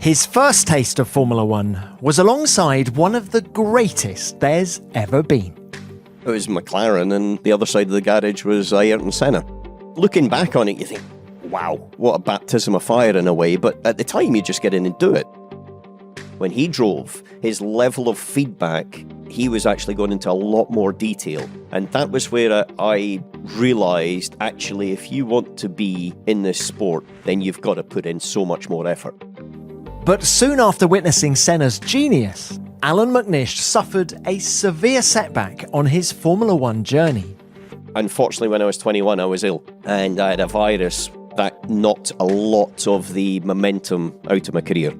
His first taste of Formula One was alongside one of the greatest there's ever been. It was McLaren, and the other side of the garage was Ayrton Senna. Looking back on it, you think, wow, what a baptism of fire in a way, but at the time you just get in and do it. When he drove, his level of feedback, he was actually going into a lot more detail. And that was where I realised, actually, if you want to be in this sport, then you've got to put in so much more effort. But soon after witnessing Senna's genius, Allan McNish suffered a severe setback on his Formula One journey. Unfortunately, when I was 21, I was ill, and I had a virus that knocked a lot of the momentum out of my career.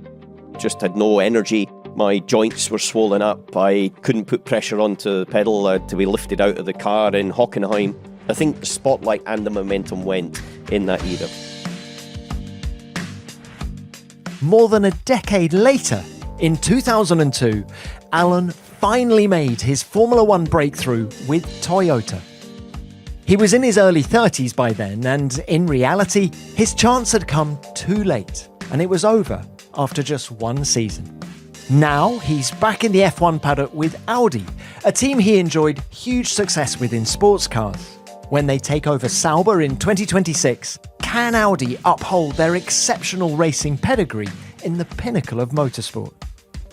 Just had no energy. My joints were swollen up. I couldn't put pressure onto the pedal to be lifted out of the car in Hockenheim. I think the spotlight and the momentum went in that era. More than a decade later, in 2002, Allan finally made his Formula One breakthrough with Toyota. He was in his early 30s by then, and in reality, his chance had come too late, and it was over after just one season. Now he's back in the F1 paddock with Audi, a team he enjoyed huge success with in sports cars. When they take over Sauber in 2026, can Audi uphold their exceptional racing pedigree in the pinnacle of motorsport?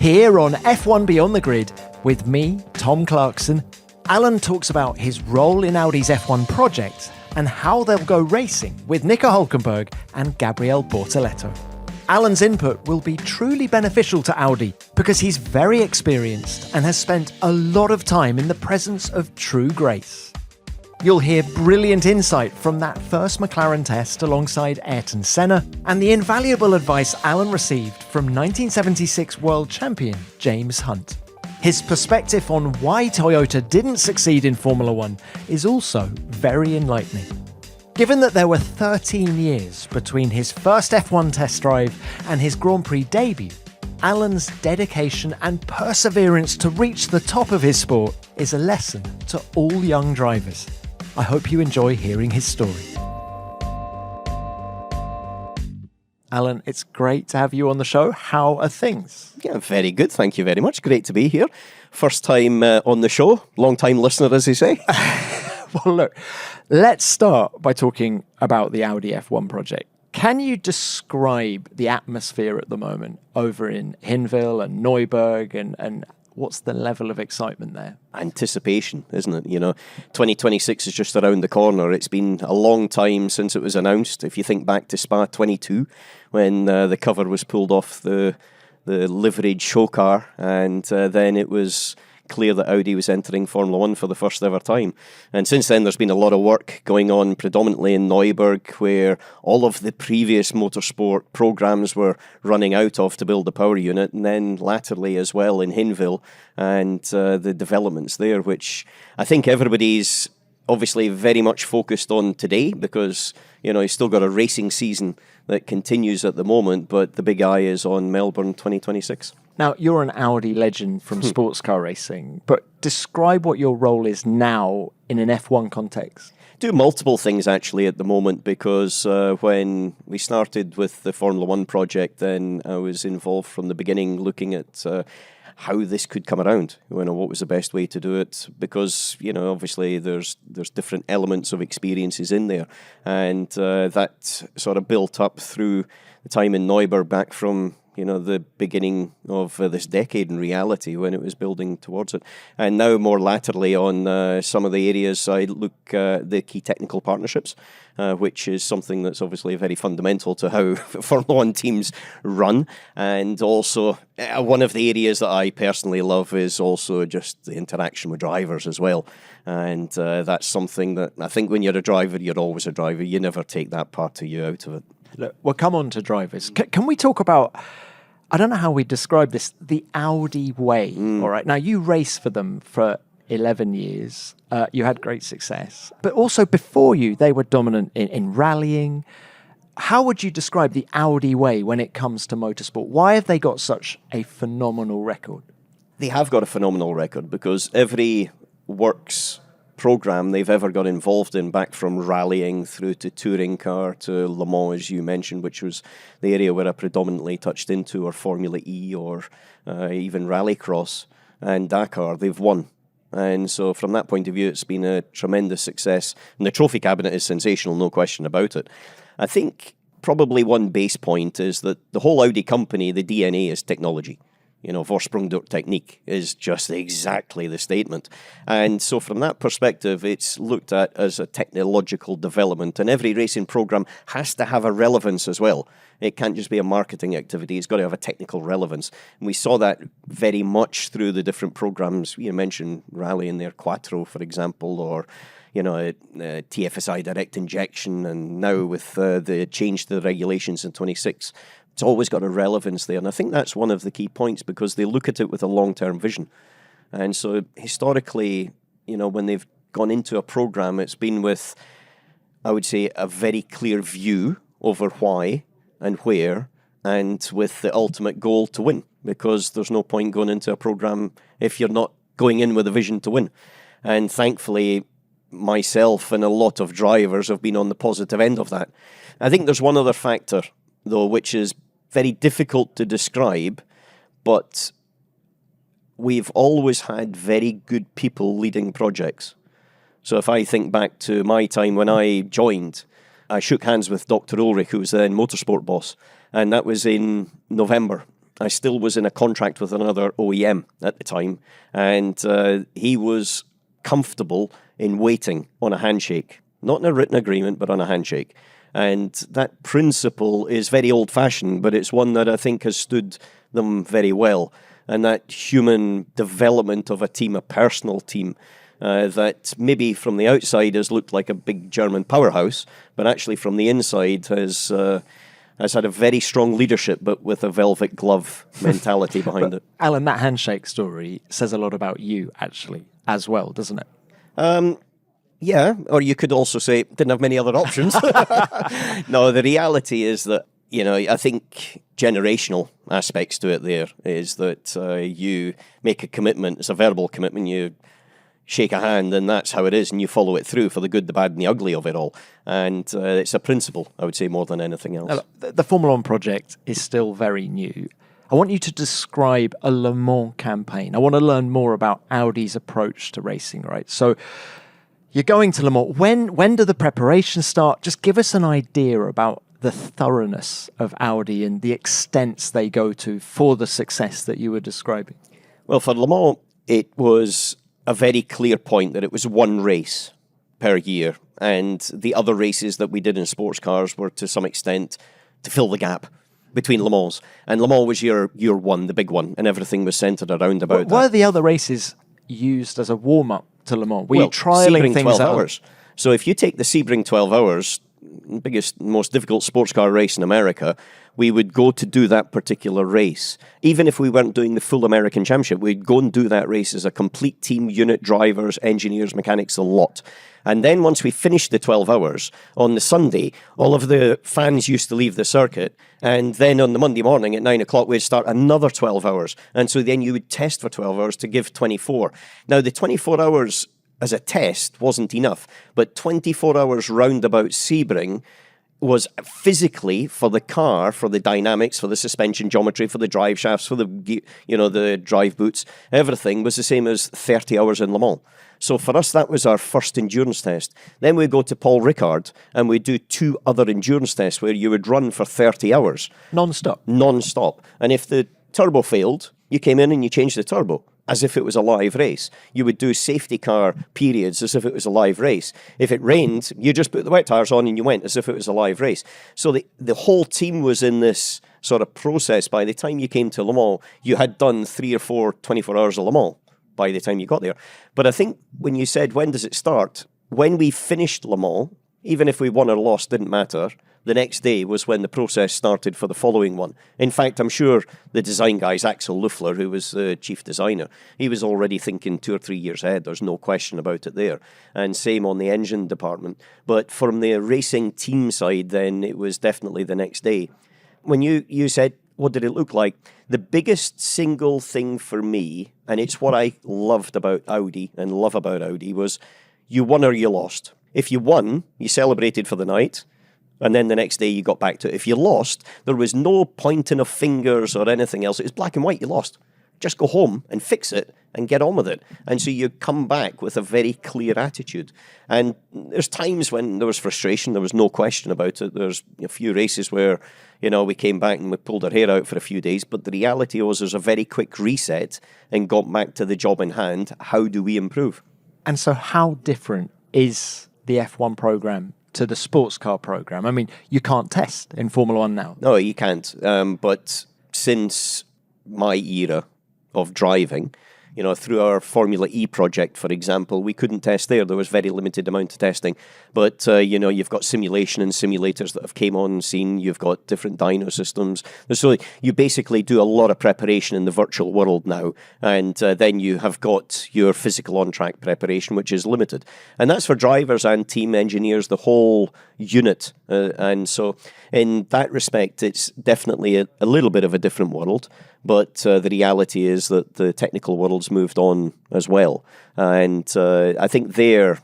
Here on F1 Beyond the Grid, with me, Tom Clarkson, Allan talks about his role in Audi's F1 project and how they'll go racing with Nico Hulkenberg and Gabriel Bortoleto. Allan's input will be truly beneficial to Audi because he's very experienced and has spent a lot of time in the presence of true grace. You'll hear brilliant insight from that first McLaren test alongside Ayrton Senna and the invaluable advice Allan received from 1976 world champion James Hunt. His perspective on why Toyota didn't succeed in Formula One is also very enlightening. Given that there were 13 years between his first F1 test drive and his Grand Prix debut, Allan's dedication and perseverance to reach the top of his sport is a lesson to all young drivers. I hope you enjoy hearing his story. Allan, it's great to have you on the show. How are things? Yeah, very good. Thank you very much. Great to be here. First time on the show. Long time listener, as they say. Well, look, let's start by talking about the Audi F1 project. Can you describe the atmosphere at the moment over in Hinwil and Neuburg and what's the level of excitement there? Anticipation, isn't it? 2026 is just around the corner. It's been a long time since it was announced. If you think back to Spa 22, when the cover was pulled off the liveried show car, and then it was clear that Audi was entering Formula One for the first ever time. And since then, there's been a lot of work going on, predominantly in Neuburg, where all of the previous motorsport programs were running out of to build the power unit, and then latterly as well in Hinwil, and the developments there, which I think everybody's obviously very much focused on today, because you've still got a racing season that continues at the moment, but the big eye is on Melbourne 2026. Now, you're an Audi legend from sports car racing, but describe what your role is now in an F1 context. Do multiple things actually at the moment, because when we started with the Formula One project, then I was involved from the beginning looking at how this could come around, what was the best way to do it, because obviously there's different elements of experiences in there, and that sort of built up through the time in Neuburg back from the beginning of this decade in reality, when it was building towards it. And now more latterly on some of the areas, I look at the key technical partnerships, which is something that's obviously very fundamental to how Formula One teams run. And also one of the areas that I personally love is also just the interaction with drivers as well. And that's something that I think when you're a driver, you're always a driver. You never take that part of you out of it. Look, we'll come on to drivers. Can we talk about, I don't know how we describe this, the Audi way, all right? Now, you raced for them for 11 years. You had great success. But also before you, they were dominant in rallying. How would you describe the Audi way when it comes to motorsport? Why have they got such a phenomenal record? They have got a phenomenal record because every works program they've ever got involved in, back from rallying through to touring car to Le Mans, as you mentioned, which was the area where I predominantly touched into, or Formula E, or even Rallycross and Dakar. They've won. And so from that point of view, it's been a tremendous success. And the trophy cabinet is sensational, no question about it. I think probably one base point is that the whole Audi company, the DNA is technology. You know, Vorsprung durch Technik is just exactly the statement. And so from that perspective, it's looked at as a technological development. And every racing program has to have a relevance as well. It can't just be a marketing activity. It's got to have a technical relevance. And we saw that very much through the different programs. You mentioned Rally in their Quattro, for example, or TFSI direct injection, and now with the change to the regulations in 26. It's always got a relevance there. And I think that's one of the key points, because they look at it with a long-term vision. And so historically, when they've gone into a program, it's been with, I would say, a very clear view over why and where, and with the ultimate goal to win, because there's no point going into a program if you're not going in with a vision to win. And thankfully, myself and a lot of drivers have been on the positive end of that. I think there's one other factor, though, which is very difficult to describe, but we've always had very good people leading projects. So if I think back to my time when I joined, I shook hands with Dr. Ulrich, who was then motorsport boss, and that was in November. I still was in a contract with another OEM at the time, and he was comfortable in waiting on a handshake, not in a written agreement, but on a handshake. And that principle is very old-fashioned, but it's one that I think has stood them very well. And that human development of a team, a personal team, that maybe from the outside has looked like a big German powerhouse, but actually from the inside has had a very strong leadership, but with a velvet glove mentality behind it. Allan, that handshake story says a lot about you, actually, as well, doesn't it? Yeah, or you could also say, didn't have many other options. No, the reality is that, I think generational aspects to it there is that you make a commitment, it's a verbal commitment, you shake a hand, and that's how it is, and you follow it through for the good, the bad, and the ugly of it all. And it's a principle, I would say, more than anything else. Now, the Formula 1 project is still very new. I want you to describe a Le Mans campaign. I want to learn more about Audi's approach to racing, right? So you're going to Le Mans. When do the preparations start? Just give us an idea about the thoroughness of Audi and the extents they go to for the success that you were describing. Well, for Le Mans, it was a very clear point that it was one race per year, and the other races that we did in sports cars were to some extent to fill the gap between Le Mans. And Le Mans was your one, the big one, and everything was centred around about that. Were the other races used as a warm-up to Le Mans? Were you trialling Sebring things 12 out? hours. So if you take the Sebring 12 hours, biggest, most difficult sports car race in America, we would go to do that particular race. Even if we weren't doing the full American Championship, we'd go and do that race as a complete team unit, drivers, engineers, mechanics, a lot. And then once we finished the 12 hours, on the Sunday, all of the fans used to leave the circuit. And then on the Monday morning at 9 o'clock, we'd start another 12 hours. And so then you would test for 12 hours to give 24. Now, the 24 hours as a test wasn't enough, but 24 hours roundabout Sebring was physically for the car, for the dynamics, for the suspension geometry, for the drive shafts, for the drive boots, everything was the same as 30 hours in Le Mans. So for us, that was our first endurance test. Then we go to Paul Ricard and we do 2 other endurance tests where you would run for 30 hours. Non-stop. And if the turbo failed, you came in and you changed the turbo as if it was a live race. You would do safety car periods as if it was a live race. If it rained, you just put the wet tires on and you went as if it was a live race. So the whole team was in this sort of process. By the time you came to Le Mans, you had done 3 or 4 24 hours of Le Mans by the time you got there. But I think when you said, when does it start? When we finished Le Mans, even if we won or lost, didn't matter. The next day was when the process started for the following one. In fact, I'm sure the design guys, Axel Luffler, who was the chief designer, he was already thinking 2 or 3 years ahead. There's no question about it there. And same on the engine department. But from the racing team side, then it was definitely the next day. When you said, what did it look like? The biggest single thing for me, and it's what I loved about Audi and love about Audi, was you won or you lost. If you won, you celebrated for the night, and then the next day you got back to it. If you lost, there was no pointing of fingers or anything else. It was black and white, you lost. Just go home and fix it and get on with it. And so you come back with a very clear attitude. And there's times when there was frustration, there was no question about it. There's a few races where, we came back and we pulled our hair out for a few days. But the reality was there's a very quick reset and got back to the job in hand. How do we improve? And so how different is the F1 program to the sports car program? I mean, you can't test in Formula One now. No, you can't. But since my era of driving, through our Formula E project, for example, we couldn't test there. There was very limited amount of testing. But, you've got simulation and simulators that have came on scene. You've got different dyno systems. So you basically do a lot of preparation in the virtual world now. And then you have got your physical on-track preparation, which is limited. And that's for drivers and team engineers, the whole unit. And so in that respect, it's definitely a little bit of a different world. But the reality is that the technical world's moved on as well. And I think there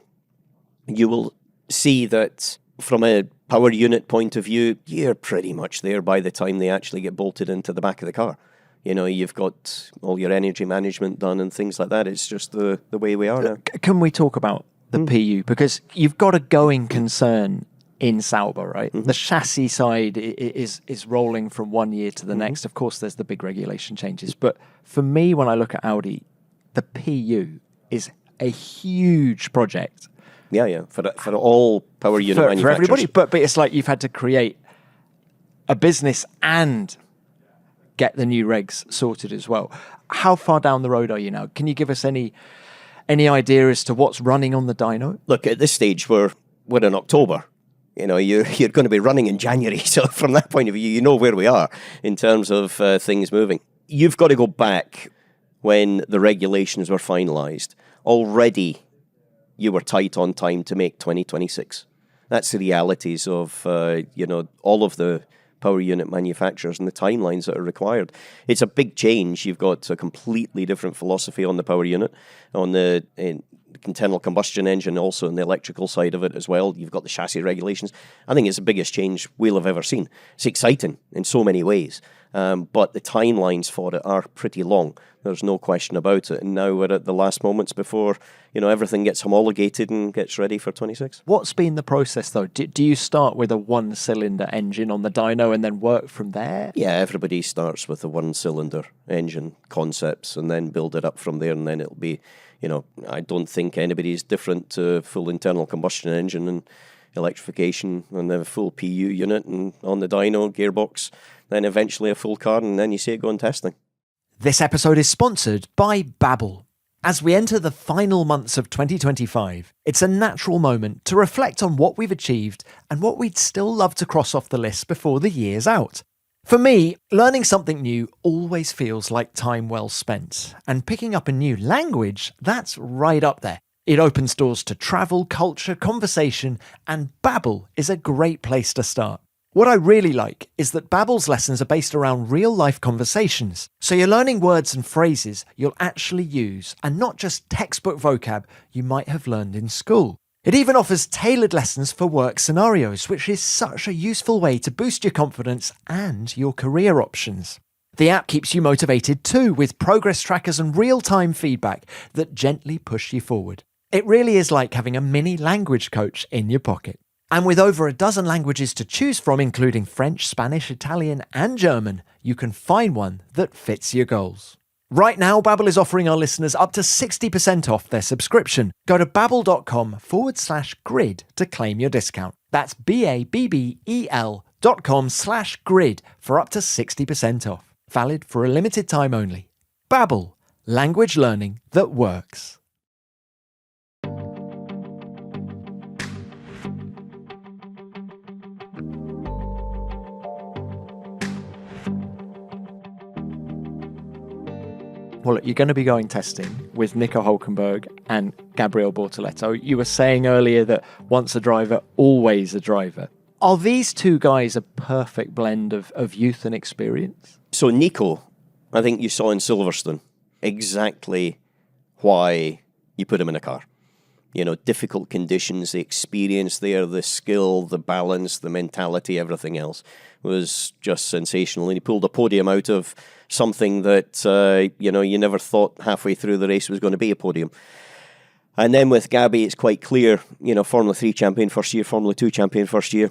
you will see that from a power unit point of view, you're pretty much there by the time they actually get bolted into the back of the car. You've got all your energy management done and things like that. It's just the way we are now. Can we talk about the PU? Because you've got a going concern in Sauber, right? Mm-hmm. The chassis side is rolling from one year to the next. Of course, there's the big regulation changes. But for me, when I look at Audi, the PU is a huge project. Yeah. For all power unit manufacturers. For everybody. But it's like you've had to create a business and get the new regs sorted as well. How far down the road are you now? Can you give us any idea as to what's running on the dyno? Look, at this stage, we're in October. You're going to be running in January. So from that point of view, you know where we are in terms of things moving. You've got to go back when the regulations were finalised. Already, you were tight on time to make 2026. That's the realities of, all of the power unit manufacturers and the timelines that are required. It's a big change. You've got a completely different philosophy on the power unit, on the internal combustion engine, also on the electrical side of it as well. You've got the chassis regulations. I think it's the biggest change we'll have ever seen. It's exciting in so many ways, but the timelines for it are pretty long. There's no question about it. And now we're at the last moments before, everything gets homologated and gets ready for 26. What's been the process, though? Do you start with a one-cylinder engine on the dyno and then work from there? Yeah, everybody starts with a one-cylinder engine concepts and then build it up from there, and then it'll be, I don't think anybody's different to full internal combustion engine and electrification and then a full PU unit and on the dyno, gearbox, then eventually a full car, and then you see it going testing. This episode is sponsored by Babbel. As we enter the final months of 2025, it's a natural moment to reflect on what we've achieved and what we'd still love to cross off the list before the year's out. For me, learning something new always feels like time well spent, and picking up a new language, that's right up there. It opens doors to travel, culture, conversation, and Babbel is a great place to start. What I really like is that Babbel's lessons are based around real-life conversations, so you're learning words and phrases you'll actually use, and not just textbook vocab you might have learned in school. It even offers tailored lessons for work scenarios, which is such a useful way to boost your confidence and your career options. The app keeps you motivated too, with progress trackers and real-time feedback that gently push you forward. It really is like having a mini language coach in your pocket. And with over a dozen languages to choose from, including French, Spanish, Italian, and German, you can find one that fits your goals. Right now, Babbel is offering our listeners up to 60% off their subscription. Go to babbel.com/grid to claim your discount. That's BABBEL.com/grid for up to 60% off. Valid for a limited time only. Babbel, language learning that works. Well, you're going to be going testing with Nico Hulkenberg and Gabriel Bortoleto. You were saying earlier that once a driver, always a driver. Are these two guys a perfect blend of youth and experience? So Nico, I think you saw in Silverstone exactly why you put him in a car. difficult conditions, the experience there, the skill, the balance, the mentality, everything else was just sensational. And he pulled a podium out of something that, you never thought halfway through the race was going to be a podium. And then with Gabby, it's quite clear, Formula 3 champion first year, Formula 2 champion first year.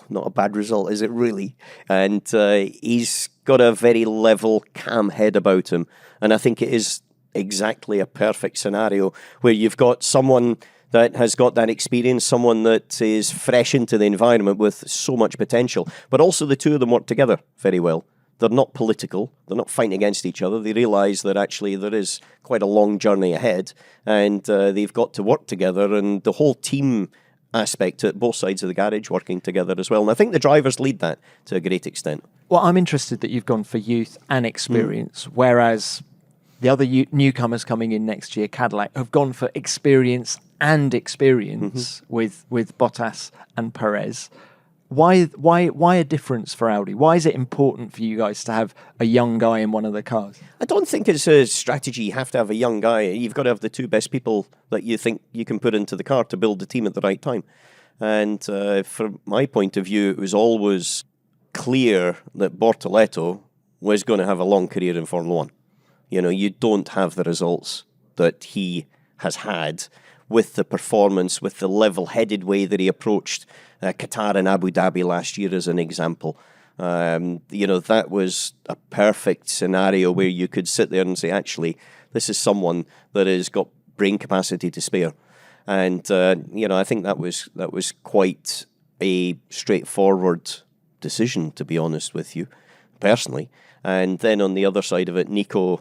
Not a bad result, is it really? And he's got a very level, calm head about him. And I think it is exactly a perfect scenario where you've got someone that has got that experience, someone that is fresh into the environment with so much potential, but also the two of them work together very well. They're not political, they're not fighting against each other. They realise that actually there is quite a long journey ahead, and they've got to work together, and the whole team aspect at both sides of the garage working together as well. And I think the drivers lead that to a great extent. Well, I'm interested that you've gone for youth and experience, whereas the other newcomers coming in next year, Cadillac, have gone for experience and experience with Bottas and Perez. Why a difference for Audi? Why is it important for you guys to have a young guy in one of the cars? I don't think it's a strategy you have to have a young guy. You've got to have the two best people that you think you can put into the car to build the team at the right time. And from my point of view, it was always clear that Bortoleto was going to have a long career in Formula 1. You don't have the results that he has had with the performance, with the level-headed way that he approached Qatar and Abu Dhabi last year as an example. That was a perfect scenario where you could sit there and say, actually, this is someone that has got brain capacity to spare. And, I think that was quite a straightforward decision, to be honest with you, personally. And then on the other side of it, Nico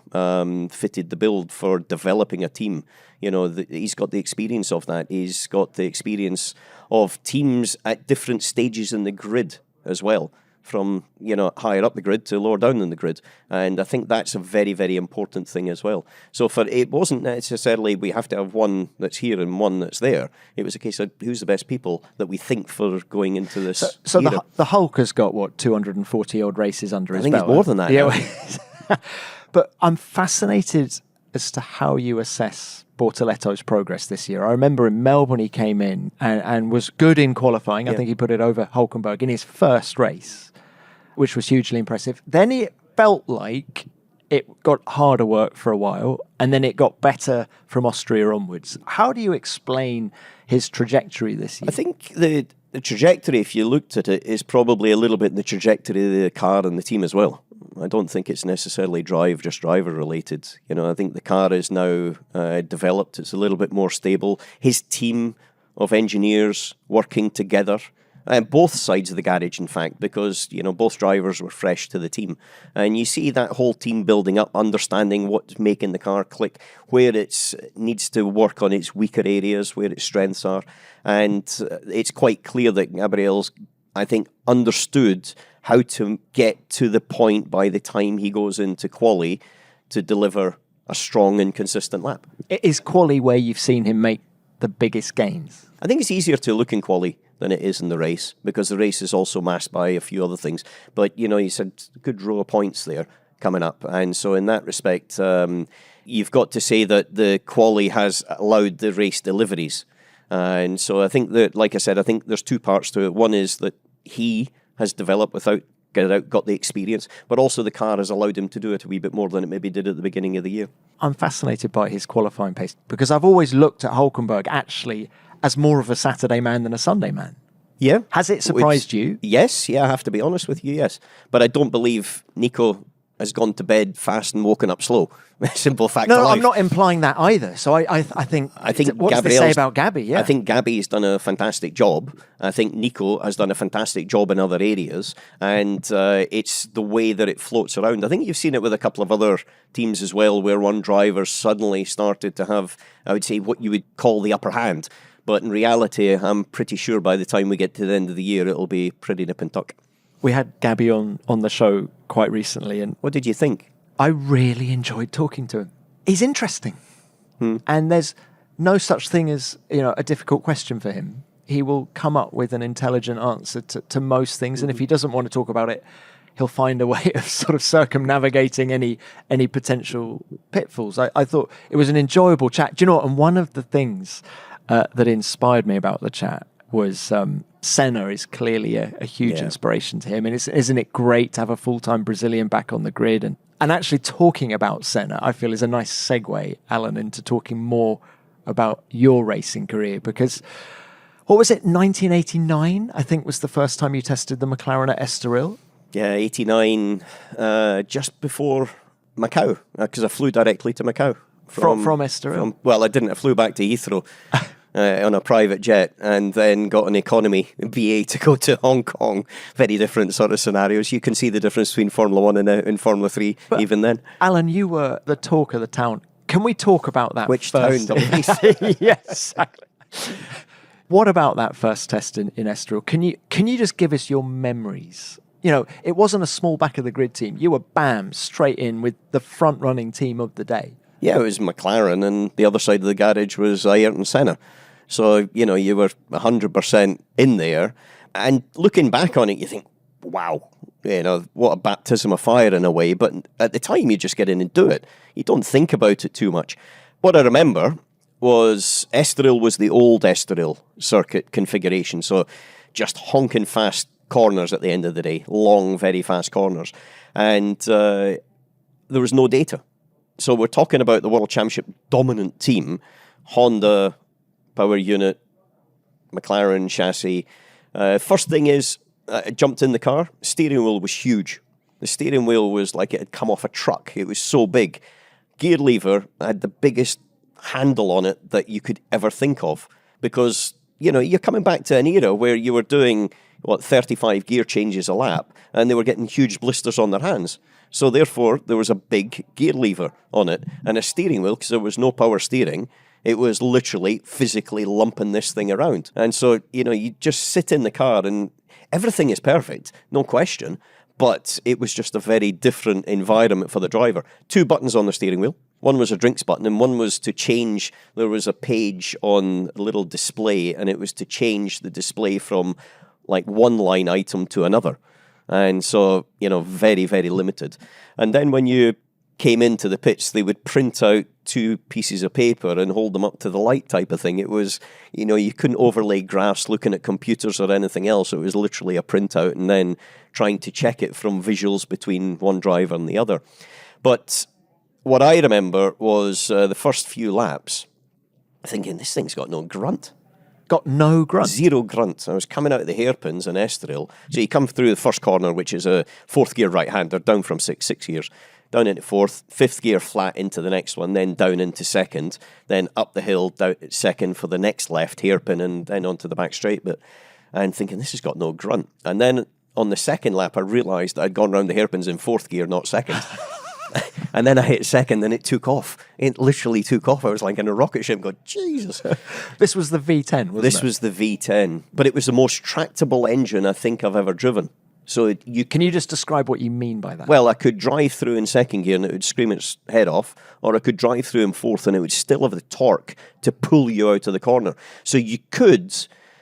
fitted the build for developing a team. He's got the experience of that. He's got the experience of teams at different stages in the grid as well, from higher up the grid to lower down in the grid. And I think that's a very, very important thing as well. So it wasn't necessarily we have to have one that's here and one that's there. It was a case of who's the best people that we think for going into this. So the Hulk has got 240 odd races under his belt. I think it's more than that. Yeah, but I'm fascinated as to how you assess Bortoleto's progress this year. I remember in Melbourne he came in and was good in qualifying. I think he put it over Hulkenberg in his first race, which was hugely impressive. Then it felt like it got harder work for a while, and then it got better from Austria onwards. How do you explain his trajectory this year? I think the trajectory, if you looked at it, is probably a little bit the trajectory of the car and the team as well. I don't think it's necessarily driver related. I think the car is now developed. It's a little bit more stable. His team of engineers working together, both sides of the garage, in fact, because both drivers were fresh to the team, and you see that whole team building up, understanding what's making the car click, where it needs to work on its weaker areas, where its strengths are, and it's quite clear that Gabriel's, I think, understood how to get to the point by the time he goes into quali to deliver a strong and consistent lap. Is quali where you've seen him make the biggest gains? I think it's easier to look in quali than it is in the race, because the race is also masked by a few other things. But, he's had a good row of points there coming up. And so in that respect, you've got to say that the quali has allowed the race deliveries. And so I think that, like I said, I think there's two parts to it. One is that he has developed got the experience, but also the car has allowed him to do it a wee bit more than it maybe did at the beginning of the year. I'm fascinated by his qualifying pace, because I've always looked at Hulkenberg actually as more of a Saturday man than a Sunday man. Yeah. Has it surprised you? Yes, I have to be honest with you, yes. But I don't believe Nico has gone to bed fast and woken up slow. Simple fact of life. No, I'm not implying that either. So I think what does this say about Gabby? Yeah. I think Gabby's done a fantastic job. I think Nico has done a fantastic job in other areas, and it's the way that it floats around. I think you've seen it with a couple of other teams as well, where one driver suddenly started to have, I would say, what you would call the upper hand. But in reality, I'm pretty sure by the time we get to the end of the year, it'll be pretty nip and tuck. We had Gabby on the show quite recently, and what did you think? I really enjoyed talking to him. He's interesting, and there's no such thing as a difficult question for him. He will come up with an intelligent answer to most things, and if he doesn't want to talk about it, he'll find a way of sort of circumnavigating any potential pitfalls. I thought it was an enjoyable chat. Do you know what? And one of the things that inspired me about the chat was Senna is clearly a huge inspiration to him. And isn't it great to have a full-time Brazilian back on the grid? And actually talking about Senna, I feel, is a nice segue, Alan, into talking more about your racing career. Because, what was it, 1989, I think, was the first time you tested the McLaren at Estoril? Yeah, 89, just before Macau, because I flew directly to Macau. From Estoril? Well, I didn't. I flew back to Heathrow on a private jet and then got an economy BA to go to Hong Kong. Very different sort of scenarios. You can see the difference between Formula 1 and Formula 3 but even then. Alan, you were the talk of the town. Can we talk about that Which first? town? Yes, exactly. What about that first test in Estoril? Can you just give us your memories? You know, it wasn't a small back of the grid team. You were straight in with the front running team of the day. Yeah, it was McLaren, and the other side of the garage was Ayrton Senna. So, you know, you were 100% in there. And looking back on it, you think, wow, you know, what a baptism of fire in a way. But at the time, you just get in and do it. You don't think about it too much. What I remember was Estoril was the old Estoril circuit configuration. So just honking fast corners at the end of the day. Long, very fast corners. And there was no data. So we're talking about the World Championship dominant team, Honda, power unit, McLaren chassis. First thing is, I jumped in the car, steering wheel was huge. The steering wheel was like it had come off a truck. It was so big. Gear lever had the biggest handle on it that you could ever think of because, you know, you're coming back to an era where you were doing, 35 gear changes a lap and they were getting huge blisters on their hands. So therefore, there was a big gear lever on it and a steering wheel because there was no power steering. It was literally physically lumping this thing around. And so, you know, you just sit in the car and everything is perfect, no question. But it was just a very different environment for the driver. 2 buttons on the steering wheel. One was a drinks button and one was to change. There was a page on a little display and it was to change the display from like one line item to another. And so, you know, very, very limited. And then when you came into the pits, they would print out 2 pieces of paper and hold them up to the light type of thing. It was, you know, you couldn't overlay graphs looking at computers or anything else. It was literally a printout and then trying to check it from visuals between one driver and the other. But what I remember was the first few laps, thinking, this thing's got no grunt. Got no grunt? Zero grunt. I was coming out of the hairpins in Estoril. So you come through the first corner, which is a 4th gear right-hander, down from 6 gears. Down into 4th, 5th gear flat into the next one, then down into 2nd, then up the hill, down 2nd for the next left hairpin, and then onto the back straight bit. And thinking, this has got no grunt. And then on the 2nd lap, I realised I'd gone round the hairpins in 4th gear, not 2nd. And then I hit 2nd and it took off. It literally took off. I was like in a rocket ship going, Jesus. This was the V10, wasn't it? This was the V10. But it was the most tractable engine I think I've ever driven. So Can you just describe what you mean by that? Well, I could drive through in 2nd gear and it would scream its head off, or I could drive through in 4th and it would still have the torque to pull you out of the corner. So you could,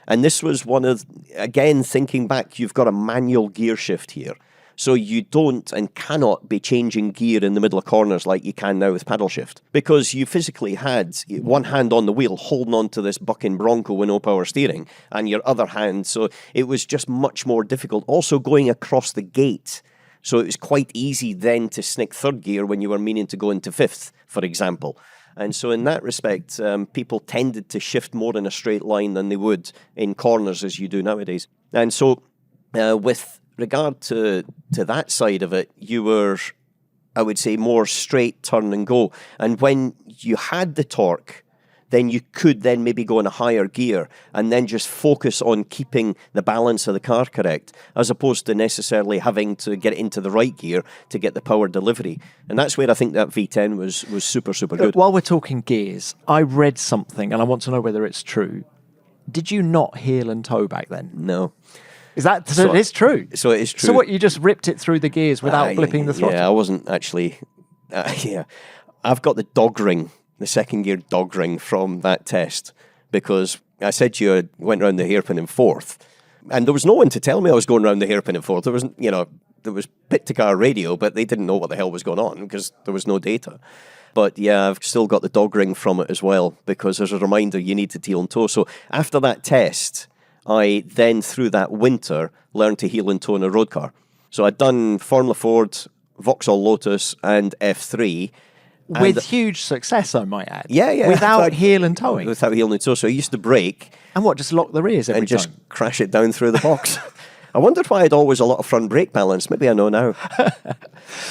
and this was one of, again, thinking back, you've got a manual gear shift here. So you don't and cannot be changing gear in the middle of corners like you can now with paddle shift. Because you physically had one hand on the wheel holding on to this bucking Bronco with no power steering and your other hand. So it was just much more difficult. Also going across the gate. So it was quite easy then to snick 3rd gear when you were meaning to go into 5th, for example. And so in that respect, people tended to shift more in a straight line than they would in corners as you do nowadays. And so with regard to that side of it, you were, I would say, more straight turn and go. And when you had the torque, then you could then maybe go in a higher gear and then just focus on keeping the balance of the car correct, as opposed to necessarily having to get it into the right gear to get the power delivery. And that's where I think that V10 was super, super good. While we're talking gears, I read something and I want to know whether it's true. Did you not heel and toe back then? No. Is that so? It is true. So it is true. So what? You just ripped it through the gears without blipping the throttle? Yeah, I wasn't actually. I've got the dog ring, the 2nd gear dog ring from that test because I said to you I went round the hairpin in 4th, and there was no one to tell me I was going round the hairpin in 4th. There wasn't, there was pit to car radio, but they didn't know what the hell was going on because there was no data. But yeah, I've still got the dog ring from it as well, because as a reminder, you need to heel and toe. So after that test, I then, through that winter, learned to heel and toe in a road car. So I'd done Formula Ford, Vauxhall Lotus, and F3. With huge success, I might add. Yeah. Without heel and towing. Without heel and toe. So I used to brake. And what, just lock the rears every and time? Just crash it down through the box. I wondered why I had always a lot of front brake balance. Maybe I know now.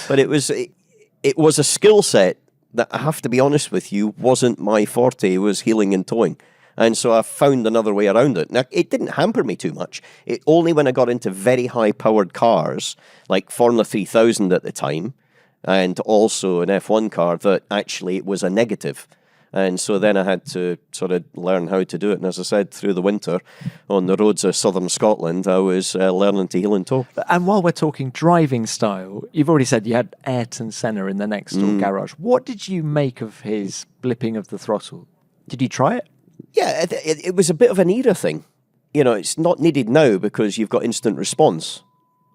But it was a skill set that, I have to be honest with you, wasn't my forte, was heeling and towing. And so I found another way around it. Now, it didn't hamper me too much. It only when I got into very high-powered cars, like Formula 3000 at the time, and also an F1 car, that actually it was a negative. And so then I had to sort of learn how to do it. And as I said, through the winter on the roads of southern Scotland, I was learning to heel and toe. And while we're talking driving style, you've already said you had Ayrton Senna in the next door garage. What did you make of his blipping of the throttle? Did you try it? Yeah, it was a bit of an era thing. You know, it's not needed now because you've got instant response.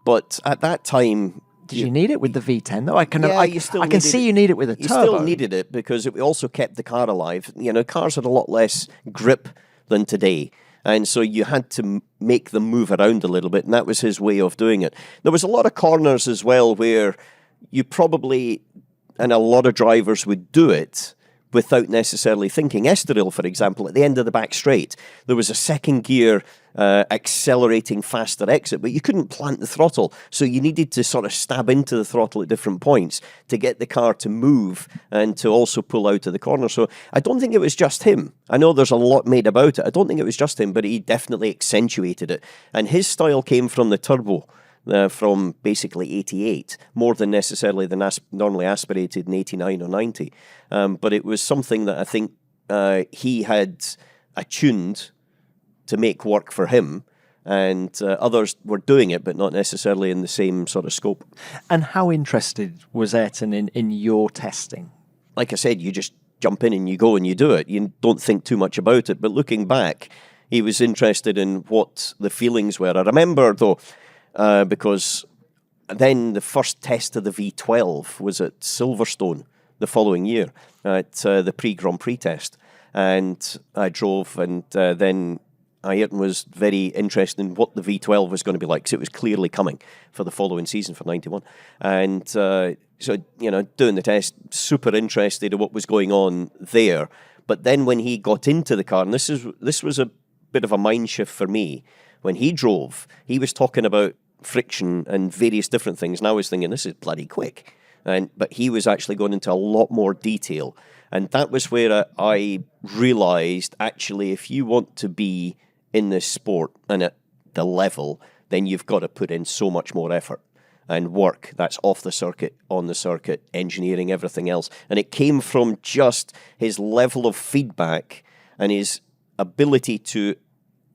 But at that time... Did you need it with the V10 though? I can see you need it with a turbo. You still needed it because it also kept the car alive. You know, cars had a lot less grip than today. And so you had to make them move around a little bit. And that was his way of doing it. There was a lot of corners as well where you probably, and a lot of drivers would do it without necessarily thinking. Estoril, for example, at the end of the back straight, there was a second gear accelerating faster exit, but you couldn't plant the throttle. So you needed to sort of stab into the throttle at different points to get the car to move and to also pull out of the corner. So I don't think it was just him. I know there's a lot made about it. I don't think it was just him, but he definitely accentuated it. And his style came from the turbo. From basically 88, more than necessarily than normally aspirated in 89 or 90. But it was something that I think he had attuned to make work for him, and others were doing it, but not necessarily in the same sort of scope. And how interested was Ayrton in your testing? Like I said, you just jump in and you go and you do it. You don't think too much about it. But looking back, he was interested in what the feelings were. I remember, though, because then the first test of the V12 was at Silverstone the following year at the pre-Grand Prix test. And I drove, and then Ayrton was very interested in what the V12 was going to be like, because it was clearly coming for the following season for 91. And so, you know, doing the test, super interested in what was going on there. But then when he got into the car, and this was a bit of a mind shift for me, when he drove, he was talking about friction and various different things, and I was thinking, this is bloody quick. But he was actually going into a lot more detail. And that was where I realised, actually, if you want to be in this sport and at the level, then you've got to put in so much more effort and work that's off the circuit, on the circuit, engineering, everything else. And it came from just his level of feedback and his ability to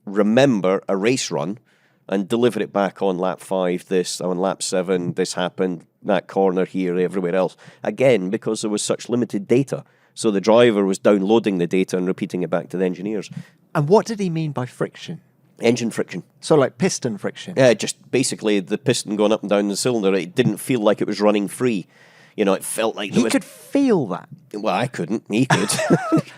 remember a race run and deliver it back on lap 5, this, on lap 7, this happened, that corner here, everywhere else. Again, because there was such limited data. So the driver was downloading the data and repeating it back to the engineers. And what did he mean by friction? Engine friction. So like piston friction? Yeah, just basically the piston going up and down the cylinder. It didn't feel like it was running free. You know, it felt like... He could feel that. Well, I couldn't. He could.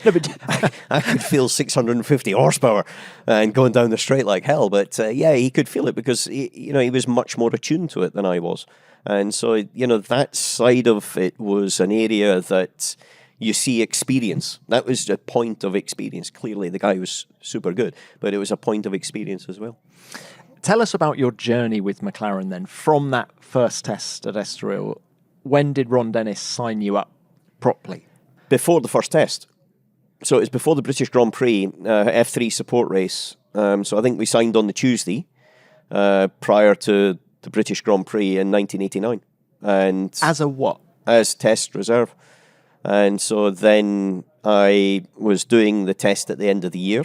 No, but I could feel 650 horsepower and going down the straight like hell. But yeah, he could feel it because, he was much more attuned to it than I was. And so, that side of it was an area that you see experience. That was a point of experience. Clearly, the guy was super good, but it was a point of experience as well. Tell us about your journey with McLaren then, from that first test at Estoril. When did Ron Dennis sign you up properly? Before the first test. So it was before the British Grand Prix F3 support race. So I think we signed on the Tuesday prior to the British Grand Prix in 1989. And as a what? As test reserve. And so then I was doing the test at the end of the year,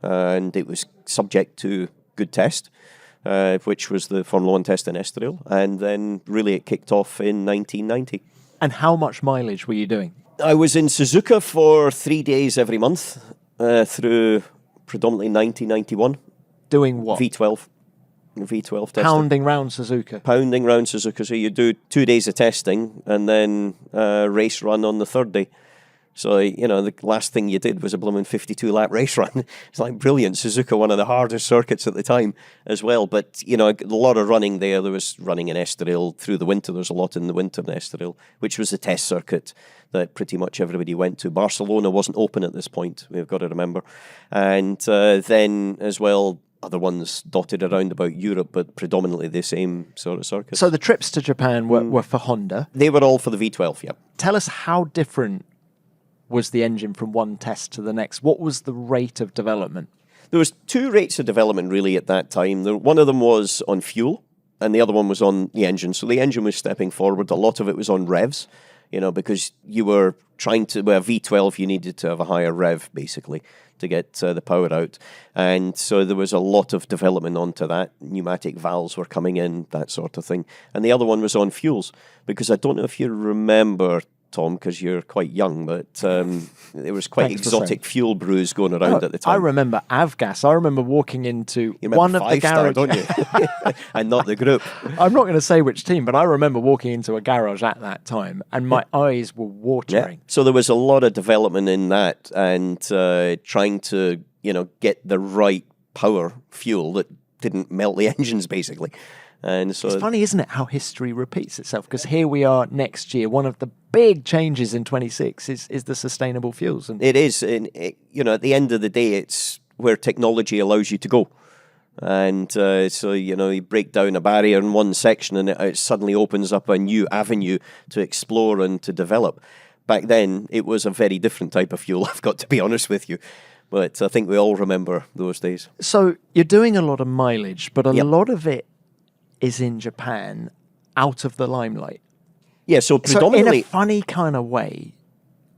and it was subject to good test, which was the Formula 1 test in Estoril. And then really it kicked off in 1990. And how much mileage were you doing? I was in Suzuka for 3 days every month through predominantly 1991. Doing what? V12. V12 testing. Pounding round Suzuka. So you do 2 days of testing and then race run on the third day. So, the last thing you did was a blooming 52-lap race run. It's like brilliant. Suzuka, one of the hardest circuits at the time as well. But, a lot of running there. There was running in Estoril through the winter. There was a lot in the winter in Estoril, which was the test circuit that pretty much everybody went to. Barcelona wasn't open at this point, we've got to remember. And then as well, other ones dotted around about Europe, but predominantly the same sort of circuit. So the trips to Japan were for Honda? They were all for the V12, yeah. Tell us how different was the engine from one test to the next? What was the rate of development? There was 2 rates of development really at that time. One of them was on fuel, and the other one was on the engine. So the engine was stepping forward. A lot of it was on revs, because you were trying to, V12, you needed to have a higher rev, basically, to get the power out. And so there was a lot of development onto that. Pneumatic valves were coming in, that sort of thing. And the other one was on fuels, because I don't know if you remember, Tom, because you're quite young, but there was quite exotic fuel brews going around at the time. I remember Avgas. I remember walking into one of the garage, don't you? And not the group. I'm not going to say which team, but I remember walking into a garage at that time, and my eyes were watering. Yeah. So there was a lot of development in that, and trying to get the right power fuel that didn't melt the engines, basically. And so it's funny, isn't it, how history repeats itself? Because here we are next year. One of the big changes in 26 is the sustainable fuels. And it is. And, at the end of the day, it's where technology allows you to go. And so, you break down a barrier in one section and it suddenly opens up a new avenue to explore and to develop. Back then, it was a very different type of fuel, I've got to be honest with you. But I think we all remember those days. So you're doing a lot of mileage, but a lot of it is in Japan, out of the limelight. Yeah, so predominantly... So in a funny kind of way,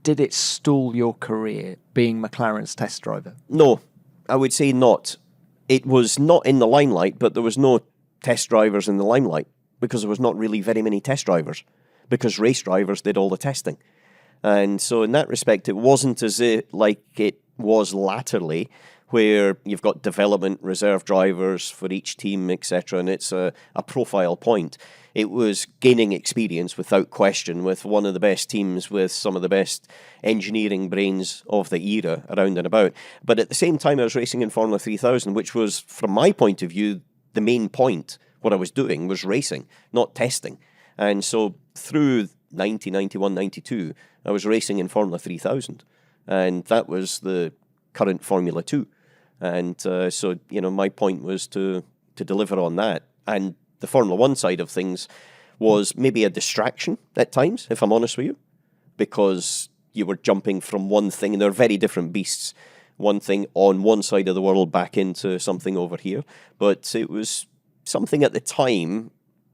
did it stall your career being McLaren's test driver? No, I would say not. It was not in the limelight, but there was no test drivers in the limelight because there was not really very many test drivers because race drivers did all the testing. And so in that respect, it wasn't as if, like it was latterly, where you've got development reserve drivers for each team, etc., and it's a profile point. It was gaining experience without question with one of the best teams with some of the best engineering brains of the era around and about. But at the same time, I was racing in Formula 3000, which was, from my point of view, the main point. What I was doing was racing, not testing. And so through 90, 91, 92, I was racing in Formula 3000. And that was the current Formula 2. And so, my point was to deliver on that. And the Formula 1 side of things was maybe a distraction at times, if I'm honest with you, because you were jumping from one thing, and they're very different beasts, one thing on one side of the world back into something over here. But it was something at the time,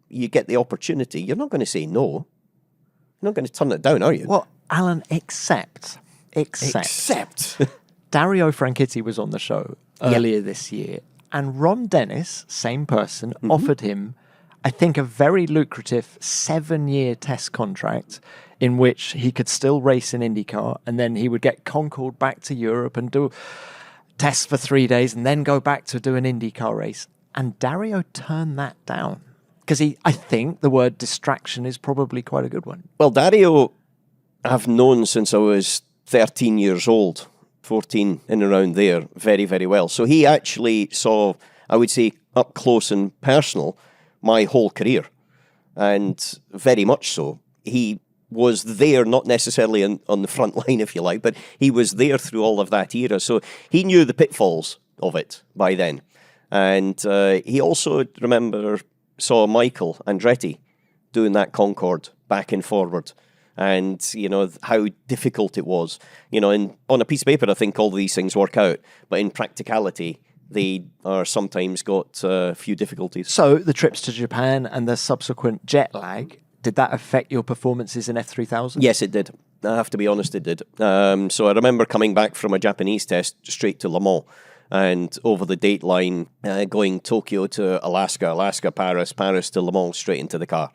you get the opportunity, you're not going to say no. You're not going to turn it down, are you? Well, Alan, except Dario Franchitti was on the show earlier this year, and Ron Dennis, same person, offered him, I think, a very lucrative 7-year test contract in which he could still race in IndyCar, and then he would get concalled back to Europe and do tests for 3 days and then go back to do an IndyCar race. And Dario turned that down because I think the word distraction is probably quite a good one. Well, Dario, I've known since I was 13 years old. 14 in and around there, very, very well. So he actually saw, I would say, up close and personal, my whole career. And very much so. He was there, not necessarily on the front line, if you like, but he was there through all of that era. So he knew the pitfalls of it by then. And he also, saw Michael Andretti doing that Concorde back and forward. And, how difficult it was. And on a piece of paper, I think all these things work out. But in practicality, they are sometimes got a few difficulties. So the trips to Japan and the subsequent jet lag, did that affect your performances in F3000? Yes, it did. I have to be honest, it did. So I remember coming back from a Japanese test straight to Le Mans. And over the date line, going Tokyo to Alaska, Paris to Le Mans, straight into the car.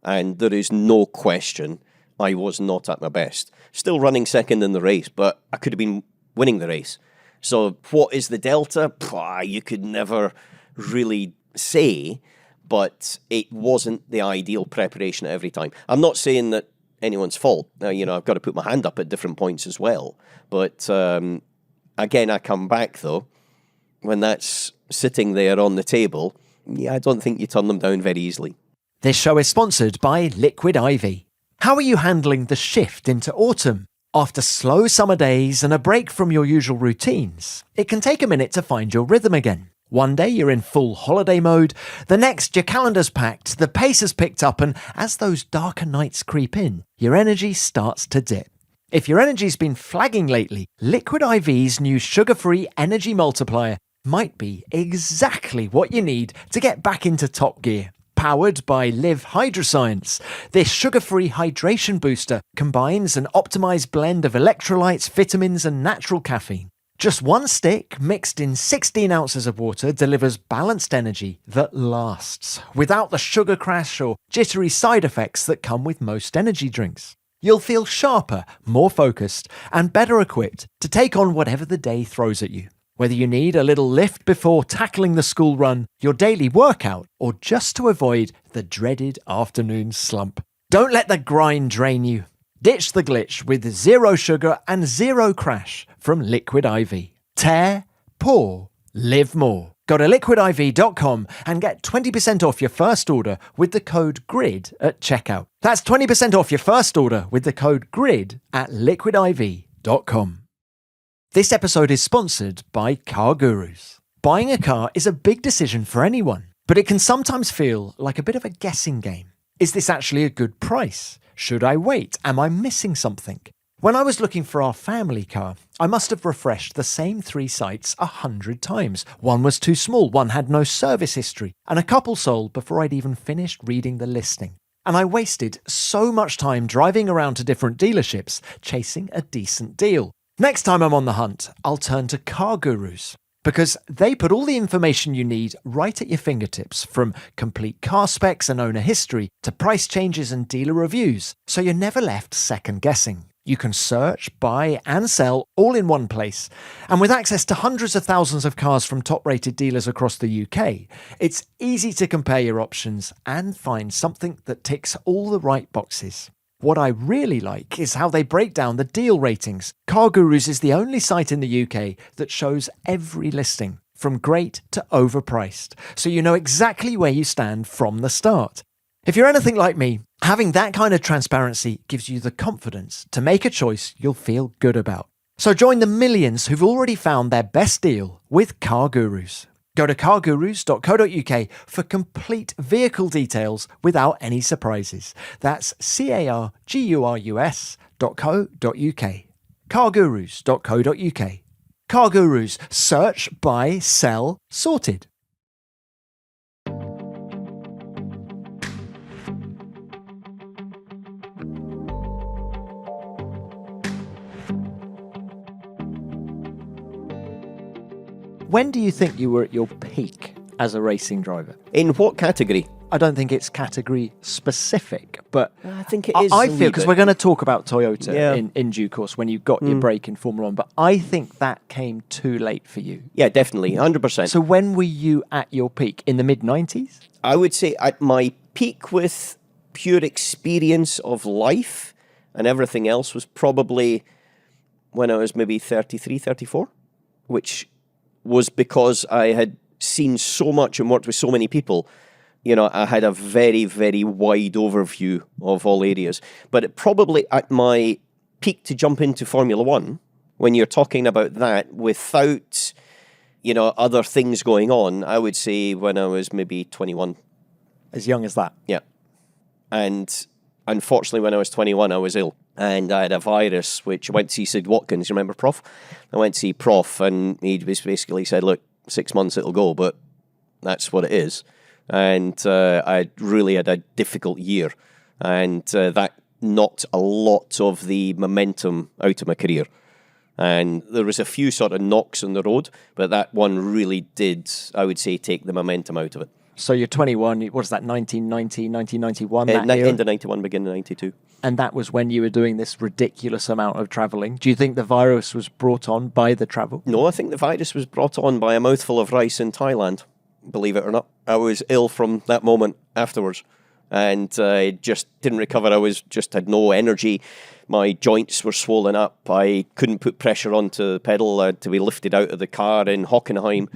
And there is no question I was not at my best. Still running second in the race, but I could have been winning the race. So what is the delta? You could never really say, but it wasn't the ideal preparation at every time. I'm not saying that anyone's fault. I've got to put my hand up at different points as well. But again, I come back, though, when that's sitting there on the table, I don't think you turn them down very easily. This show is sponsored by Liquid IV. How are you handling the shift into autumn? After slow summer days and a break from your usual routines, it can take a minute to find your rhythm again. One day you're in full holiday mode, the next your calendar's packed, the pace has picked up, and as those darker nights creep in, your energy starts to dip. If your energy's been flagging lately, Liquid IV's new sugar-free energy multiplier might be exactly what you need to get back into top gear. Powered by Live Hydroscience, this sugar-free hydration booster combines an optimized blend of electrolytes, vitamins and natural caffeine. Just one stick mixed in 16 ounces of water delivers balanced energy that lasts, without the sugar crash or jittery side effects that come with most energy drinks. You'll feel sharper, more focused, and better equipped to take on whatever the day throws at you. Whether you need a little lift before tackling the school run, your daily workout, or just to avoid the dreaded afternoon slump. Don't let the grind drain you. Ditch the glitch with zero sugar and zero crash from Liquid IV. Tear, pour, live more. Go to liquidiv.com and get 20% off your first order with the code GRID at checkout. That's 20% off your first order with the code GRID at liquidiv.com. This episode is sponsored by Car Gurus. Buying a car is a big decision for anyone, but it can sometimes feel like a bit of a guessing game. Is this actually a good price? Should I wait? Am I missing something? When I was looking for our family car, I must have refreshed the same 3 sites 100 times. One was too small, one had no service history, and a couple sold before I'd even finished reading the listing. And I wasted so much time driving around to different dealerships, chasing a decent deal. Next time I'm on the hunt, I'll turn to Car Gurus, because they put all the information you need right at your fingertips, from complete car specs and owner history to price changes and dealer reviews, so you're never left second guessing. You can search, buy and sell all in one place, and with access to hundreds of thousands of cars from top-rated dealers across the UK, it's easy to compare your options and find something that ticks all the right boxes. What I really like is how they break down the deal ratings. Car Gurus is the only site in the UK that shows every listing, from great to overpriced, so you know exactly where you stand from the start. If you're anything like me, having that kind of transparency gives you the confidence to make a choice you'll feel good about. So join the millions who've already found their best deal with Car Gurus. Go to cargurus.co.uk for complete vehicle details without any surprises. That's cargurus.co.uk. cargurus.co.uk. Car Gurus. Search, buy, sell, sorted. When do you think you were at your peak as a racing driver? In what category? I don't think it's category specific, but I think it is. I feel, because we're going to talk about Toyota in due course when you got your break in Formula 1, but I think that came too late for you. Yeah, definitely, 100%. So when were you at your peak? In the mid-90s? I would say at my peak with pure experience of life and everything else was probably when I was maybe 33, 34, which was because I had seen so much and worked with so many people. You know, I had a very, very wide overview of all areas. But it probably at my peak to jump into Formula 1, when you're talking about that without, you know, other things going on, I would say when I was maybe 21. As young as that? Yeah. And unfortunately, when I was 21, I was ill. And I had a virus, which I went to see Sid Watkins, you remember Prof? I went to see Prof, and he basically said, look, 6 months it'll go, but that's what it is. And I really had a difficult year. And that knocked a lot of the momentum out of my career. And there was a few sort of knocks on the road, but that one really did, I would say, take the momentum out of it. So you're 21, what was that, 1990, 1991? End of 91, beginning of 92. And that was when you were doing this ridiculous amount of travelling. Do you think the virus was brought on by the travel? No, I think the virus was brought on by a mouthful of rice in Thailand, believe it or not. I was ill from that moment afterwards, and I just didn't recover. Had no energy. My joints were swollen up. I couldn't put pressure onto the pedal. I had to be lifted out of the car in Hockenheim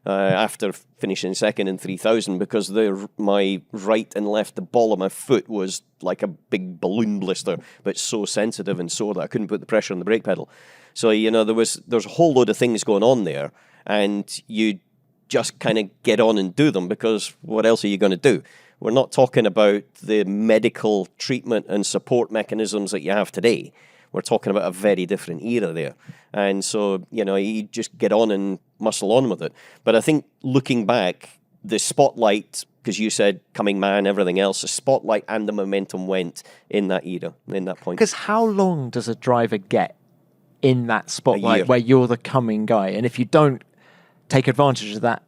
after finishing second in 3,000 because my right and left, the ball of my foot was like a big balloon blister, but so sensitive and sore that I couldn't put the pressure on the brake pedal. So, there's a whole load of things going on there, and you just kind of get on and do them because what else are you going to do? We're not talking about the medical treatment and support mechanisms that you have today. We're talking about a very different era there. And so, you just get on and muscle on with it. But I think looking back, the spotlight, because you said coming man, everything else, the spotlight and the momentum went in that era, in that point. Because how long does a driver get in that spotlight where you're the coming guy? And if you don't take advantage of that,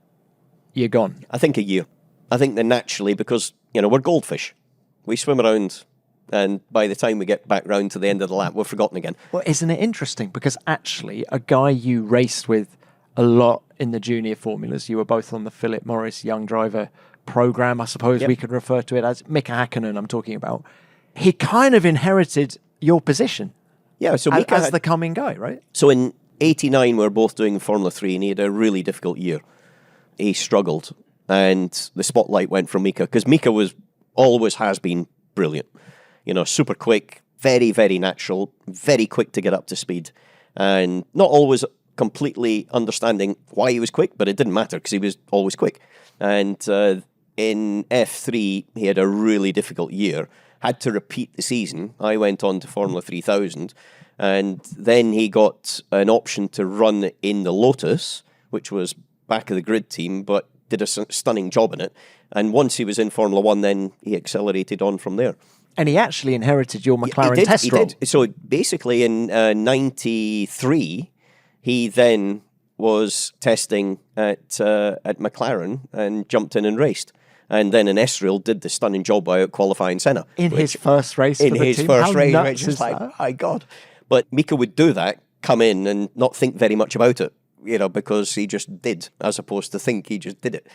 you're gone. I think a year. I think that naturally, because, we're goldfish. We swim around, and by the time we get back round to the end of the lap, we're forgotten again. Well, isn't it interesting? Because actually, a guy you raced with a lot in the junior formulas, you were both on the Philip Morris Young Driver program, I suppose we could refer to it as. Mika Hakkinen, I'm talking about. He kind of inherited your position. Yeah, so Mika as the coming guy, right? So in 89, we were both doing Formula 3, and he had a really difficult year. He struggled, and the spotlight went from Mika, because Mika always has been brilliant. Super quick, very, very natural, very quick to get up to speed, and not always completely understanding why he was quick, but it didn't matter because he was always quick. And in F3, he had a really difficult year, had to repeat the season. I went on to Formula 3000, and then he got an option to run in the Lotus, which was back of the grid team, but did a stunning job in it. And once he was in Formula 1, then he accelerated on from there. And he actually inherited your McLaren test role. Did. So basically in 93, he then was testing at McLaren and jumped in and raced. And then in Estoril did the stunning job by out-qualifying Senna. In his first race for the team? In his first race, which is like, my God. But Mika would do that, come in and not think very much about it, because he just did, as opposed to think, he just did it.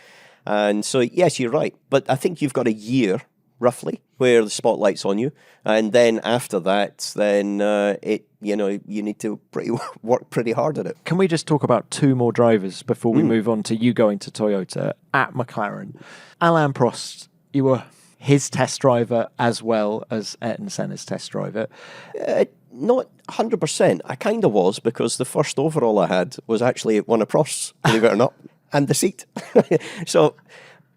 And so, yes, you're right. But I think you've got a year, roughly, where the spotlight's on you. And then after that, then you need to work pretty hard at it. Can we just talk about two more drivers before we move on to you going to Toyota at McLaren? Alain Prost, you were his test driver as well as Ayrton Senna's test driver. Not 100%. I kind of was, because the first overall I had was actually one of Prost's, believe it or not, and the seat. So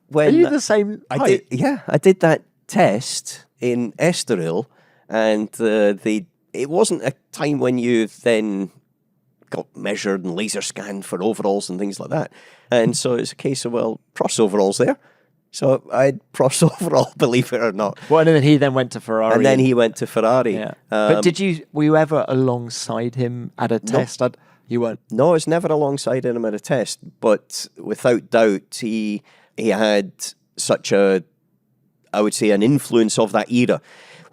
when are you the same height? I did that test in Estoril, and it wasn't a time when you then got measured and laser scanned for overalls and things like that. And so it's a case of, Prost overalls there. So I had Prost overall, believe it or not. Well, and then he went to Ferrari. And then he went to Ferrari. Yeah. But were you ever alongside him at a test? No. You weren't? No, I was never alongside him at a test. But without doubt, he had such I would say, an influence of that era.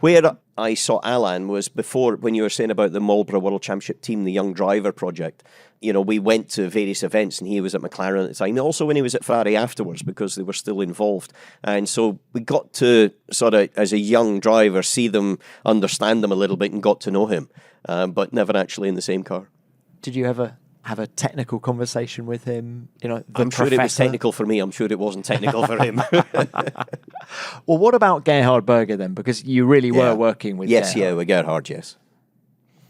Where I saw Alain was before, when you were saying about the Marlboro World Championship team, the Young Driver Project. We went to various events, and he was at McLaren at the time. Also when he was at Ferrari afterwards, because they were still involved. And so we got to sort of, as a young driver, see them, understand them a little bit, and got to know him. But never actually in the same car. Did you ever have a technical conversation with him? I'm sure it was technical for me. I'm sure it wasn't technical for him. Well, what about Gerhard Berger then? Because you really were working with Gerhard. With Gerhard, yes.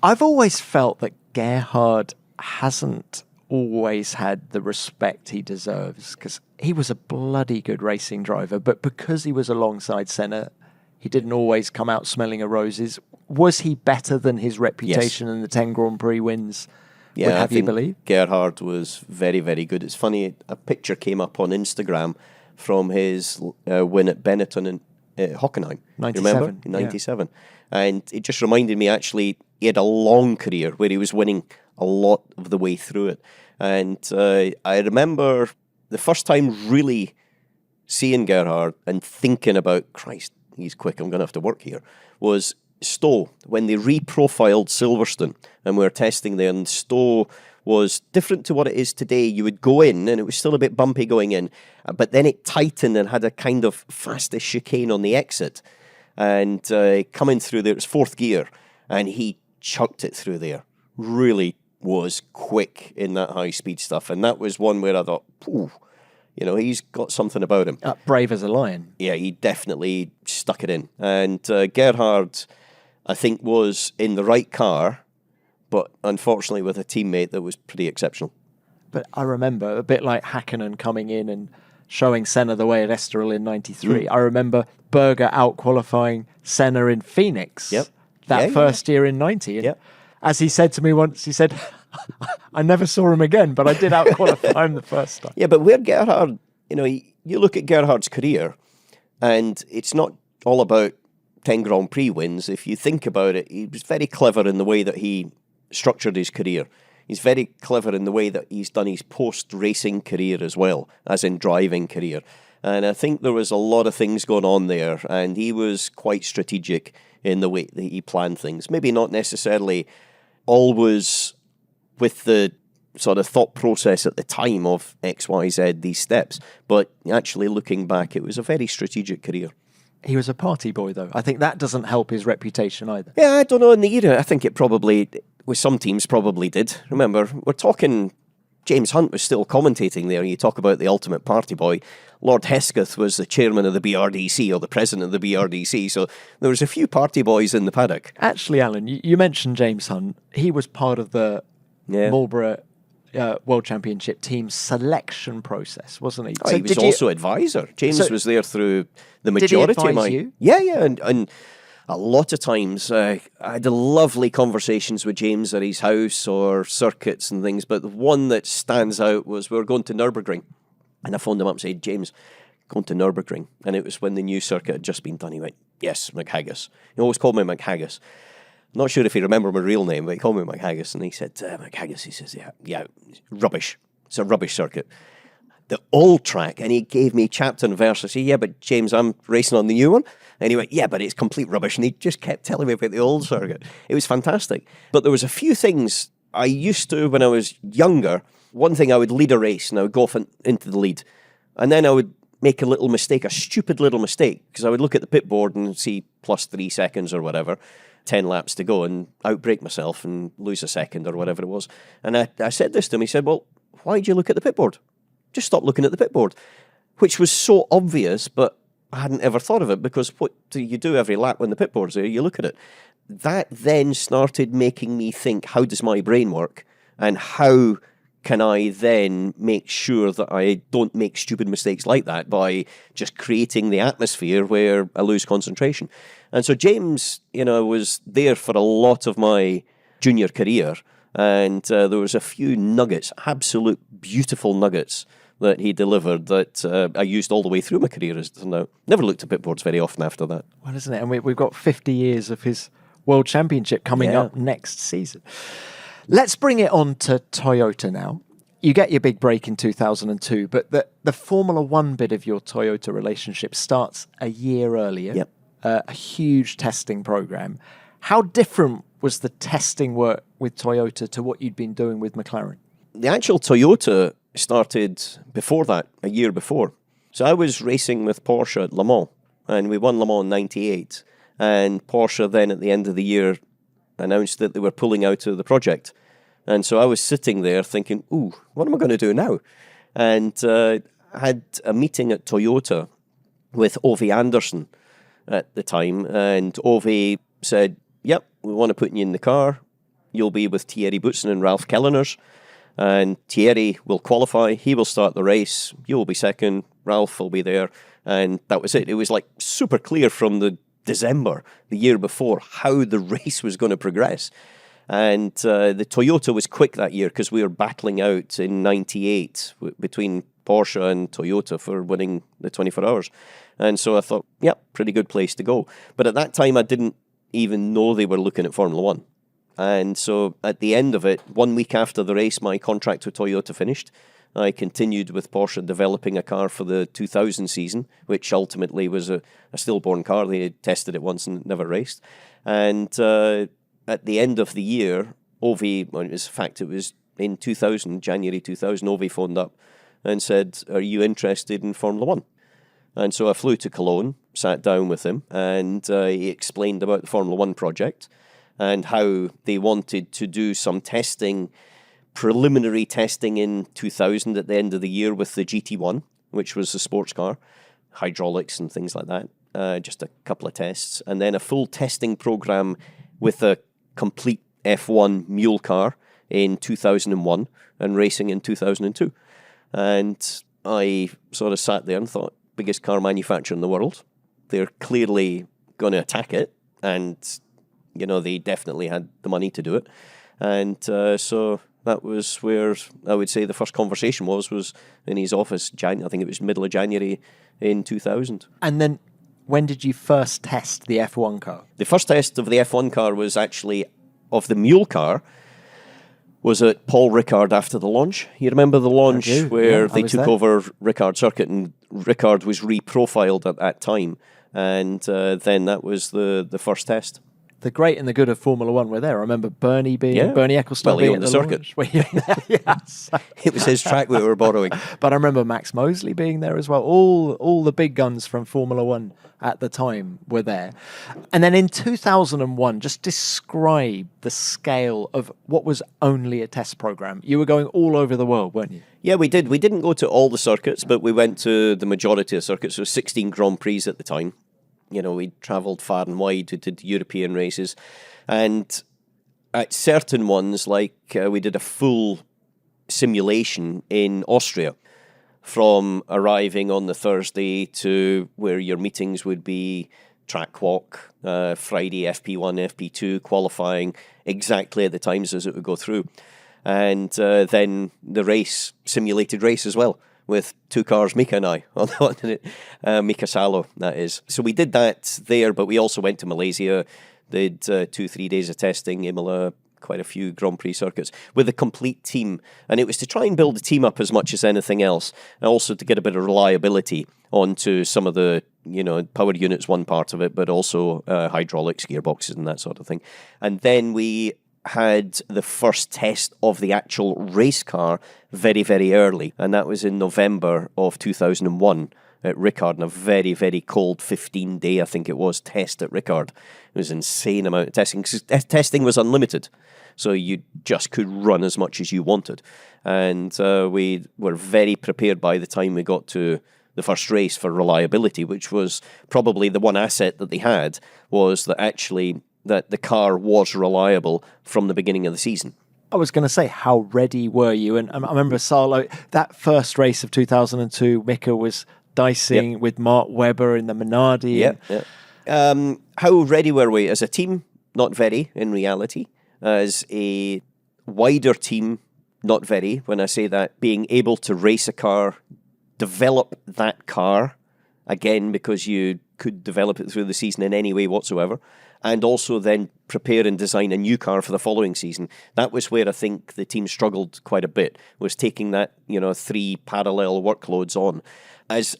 I've always felt that Gerhard hasn't always had the respect he deserves, because he was a bloody good racing driver, but because he was alongside Senna, he didn't always come out smelling of roses. Was he better than his reputation and the 10 Grand Prix wins? Yeah, I think Gerhard was very, very good. It's funny, a picture came up on Instagram from his win at Benetton in Hockenheim. 97. Remember? In 97. Yeah. And it just reminded me, actually, he had a long career where he was winning a lot of the way through it. And I remember the first time really seeing Gerhard and thinking about, Christ, he's quick, I'm going to have to work here, was Stowe, when they reprofiled Silverstone and we were testing there, and Stowe was different to what it is today. You would go in and it was still a bit bumpy going in, but then it tightened and had a kind of fastest chicane on the exit. And coming through there, it was fourth gear, and he chucked it through there. Really was quick in that high-speed stuff. And that was one where I thought, ooh, you know, he's got something about him. Brave as a lion. Yeah, he definitely stuck it in. And Gerhard, I think, was in the right car, but unfortunately with a teammate that was pretty exceptional. But I remember, a bit like Hakkinen coming in and showing Senna the way at Estoril in 93. I remember Berger out-qualifying Senna in Phoenix that first year in 90. And as he said to me once, he said, I never saw him again, but I did out-qualify him the first time. Yeah, but where Gerhard, you know, you look at Gerhard's career, and it's not all about 10 Grand Prix wins. If you think about it, he was very clever in the way that he structured his career. He's very clever in the way that he's done his post-racing career as well, as in driving career. And I think there was a lot of things going on there, and he was quite strategic in the way that he planned things. Maybe not necessarily always with the sort of thought process at the time of X, Y, Z, these steps, but actually looking back, it was a very strategic career. He was a party boy, though. I think that doesn't help his reputation either. Yeah, I don't know. In the era, I think it probably, with some teams, probably did. Remember, we're talking, James Hunt was still commentating there. You talk about the ultimate party boy. Lord Hesketh was the chairman of the BRDC or the president of the BRDC. So there was a few party boys in the paddock. Actually, Alan, you mentioned James Hunt. He was part of the Marlboro World Championship team selection process, wasn't he? Oh, so he was also advisor. James was there through the majority of my... you? Yeah, and a lot of times I had lovely conversations with James at his house or circuits and things, but the one that stands out was we were going to Nürburgring, and I phoned him up and said, James, going to Nürburgring. And it was when the new circuit had just been done. He went, yes, McHaggis. He always called me McHaggis. Not sure if he remembered my real name, but he called me McHaggis. And he said, McHaggis, he says, yeah, rubbish. It's a rubbish circuit. The old track, and he gave me chapter and verse. I said, yeah, but James, I'm racing on the new one. And he went, yeah, but it's complete rubbish. And he just kept telling me about the old circuit. It was fantastic. But there was a few things I used to, when I was younger, one thing I would lead a race, and I would go off into the lead. And then I would make a little mistake, a stupid little mistake, because I would look at the pit board and see plus 3 seconds or whatever, 10 laps to go, and outbrake myself and lose a second or whatever it was. And I said this to him. He said, well, why did you look at the pit board? Just stop looking at the pit board. Which was so obvious, but I hadn't ever thought of it, because what do you do every lap when the pit board's there? You look at it. That then started making me think, how does my brain work? And how can I then make sure that I don't make stupid mistakes like that by just creating the atmosphere where I lose concentration? And so James, was there for a lot of my junior career, and there was a few nuggets, absolute beautiful nuggets that he delivered that I used all the way through my career. As now, never looked at pit boards very often after that. Well, isn't it? And we've got 50 years of his World Championship coming up next season. Let's bring it on to Toyota now. You get your big break in 2002, but the Formula One bit of your Toyota relationship starts a year earlier. Yep. A huge testing program. How different was the testing work with Toyota to what you'd been doing with McLaren? The actual Toyota started before that, a year before. So I was racing with Porsche at Le Mans, and we won Le Mans in 98. And Porsche then at the end of the year announced that they were pulling out of the project. And so I was sitting there thinking, ooh, what am I going to do now? And I had a meeting at Toyota with Ove Anderson at the time, and Ove said, yep, we want to put you in the car. You'll be with Thierry Boutsen and Ralph Kelleners, and Thierry will qualify. He will start the race. You will be second. Ralph will be there. And that was it. It was like super clear from the December, the year before, how the race was going to progress. And the Toyota was quick that year because we were battling out in 98 between Porsche and Toyota for winning the 24 hours. And so I thought, yeah, pretty good place to go. But at that time, I didn't even know they were looking at Formula One. And so at the end of it, 1 week after the race, my contract with Toyota finished. I continued with Porsche developing a car for the 2000 season, which ultimately was a stillborn car. They had tested it once and never raced. And at the end of the year, it was in 2000, January 2000, Ovi phoned up and said, "Are you interested in Formula One?" And so I flew to Cologne, sat down with him, and he explained about the Formula One project and how they wanted to do some testing, preliminary testing in 2000 at the end of the year with the GT1, which was the sports car, hydraulics and things like that, just a couple of tests, and then a full testing program with a complete F1 mule car in 2001 and racing in 2002. And I sort of sat there and thought, biggest car manufacturer in the world, they're clearly going to attack it, and they definitely had the money to do it. And so that was where I would say the first conversation was in his office. I think it was middle of January in 2000. And then when did you first test the F1 car? The first test of the F1 car was actually of the mule car, was at Paul Ricard after the launch. You remember the launch where they took over Ricard Circuit, and Ricard was reprofiled at that time. And then that was the first test. The great and the good of Formula One were there. I remember Bernie Ecclestone being at the circuit. Yes. It was his track we were borrowing. But I remember Max Mosley being there as well. All the big guns from Formula One at the time were there. And then in 2001, just describe the scale of what was only a test program. You were going all over the world, weren't you? Yeah, we did. We didn't go to all the circuits, but we went to the majority of circuits. There were 16 Grand Prix at the time. We travelled far and wide, we did European races. And at certain ones, like we did a full simulation in Austria, from arriving on the Thursday to where your meetings would be, track walk, Friday FP1, FP2, qualifying exactly at the times as it would go through. And then the race, simulated race as well, with two cars, Mika and I, on it, Mika Salo, that is. So we did that there, but we also went to Malaysia, did 2-3 days of testing, Imola, quite a few Grand Prix circuits, with a complete team. And it was to try and build a team up as much as anything else, and also to get a bit of reliability onto some of the, power units, one part of it, but also hydraulics, gearboxes and that sort of thing. And then we had the first test of the actual race car very, very early, and that was in November of 2001 at Ricard, in a very, very cold 15-day, I think it was, test at Ricard. It was an insane amount of testing, because testing was unlimited, so you just could run as much as you wanted. And we were very prepared by the time we got to the first race for reliability, which was probably the one asset that they had, was that actually that the car was reliable from the beginning of the season. I was going to say, how ready were you? And I remember Salo, that first race of 2002, Mika was dicing with Mark Webber in the Minardi. How ready were we? As a team, not very, in reality. As a wider team, not very. When I say that, being able to race a car, develop that car, again, because you could develop it through the season in any way whatsoever, and also then prepare and design a new car for the following season. That was where I think the team struggled quite a bit, was taking that, 3 parallel workloads on. As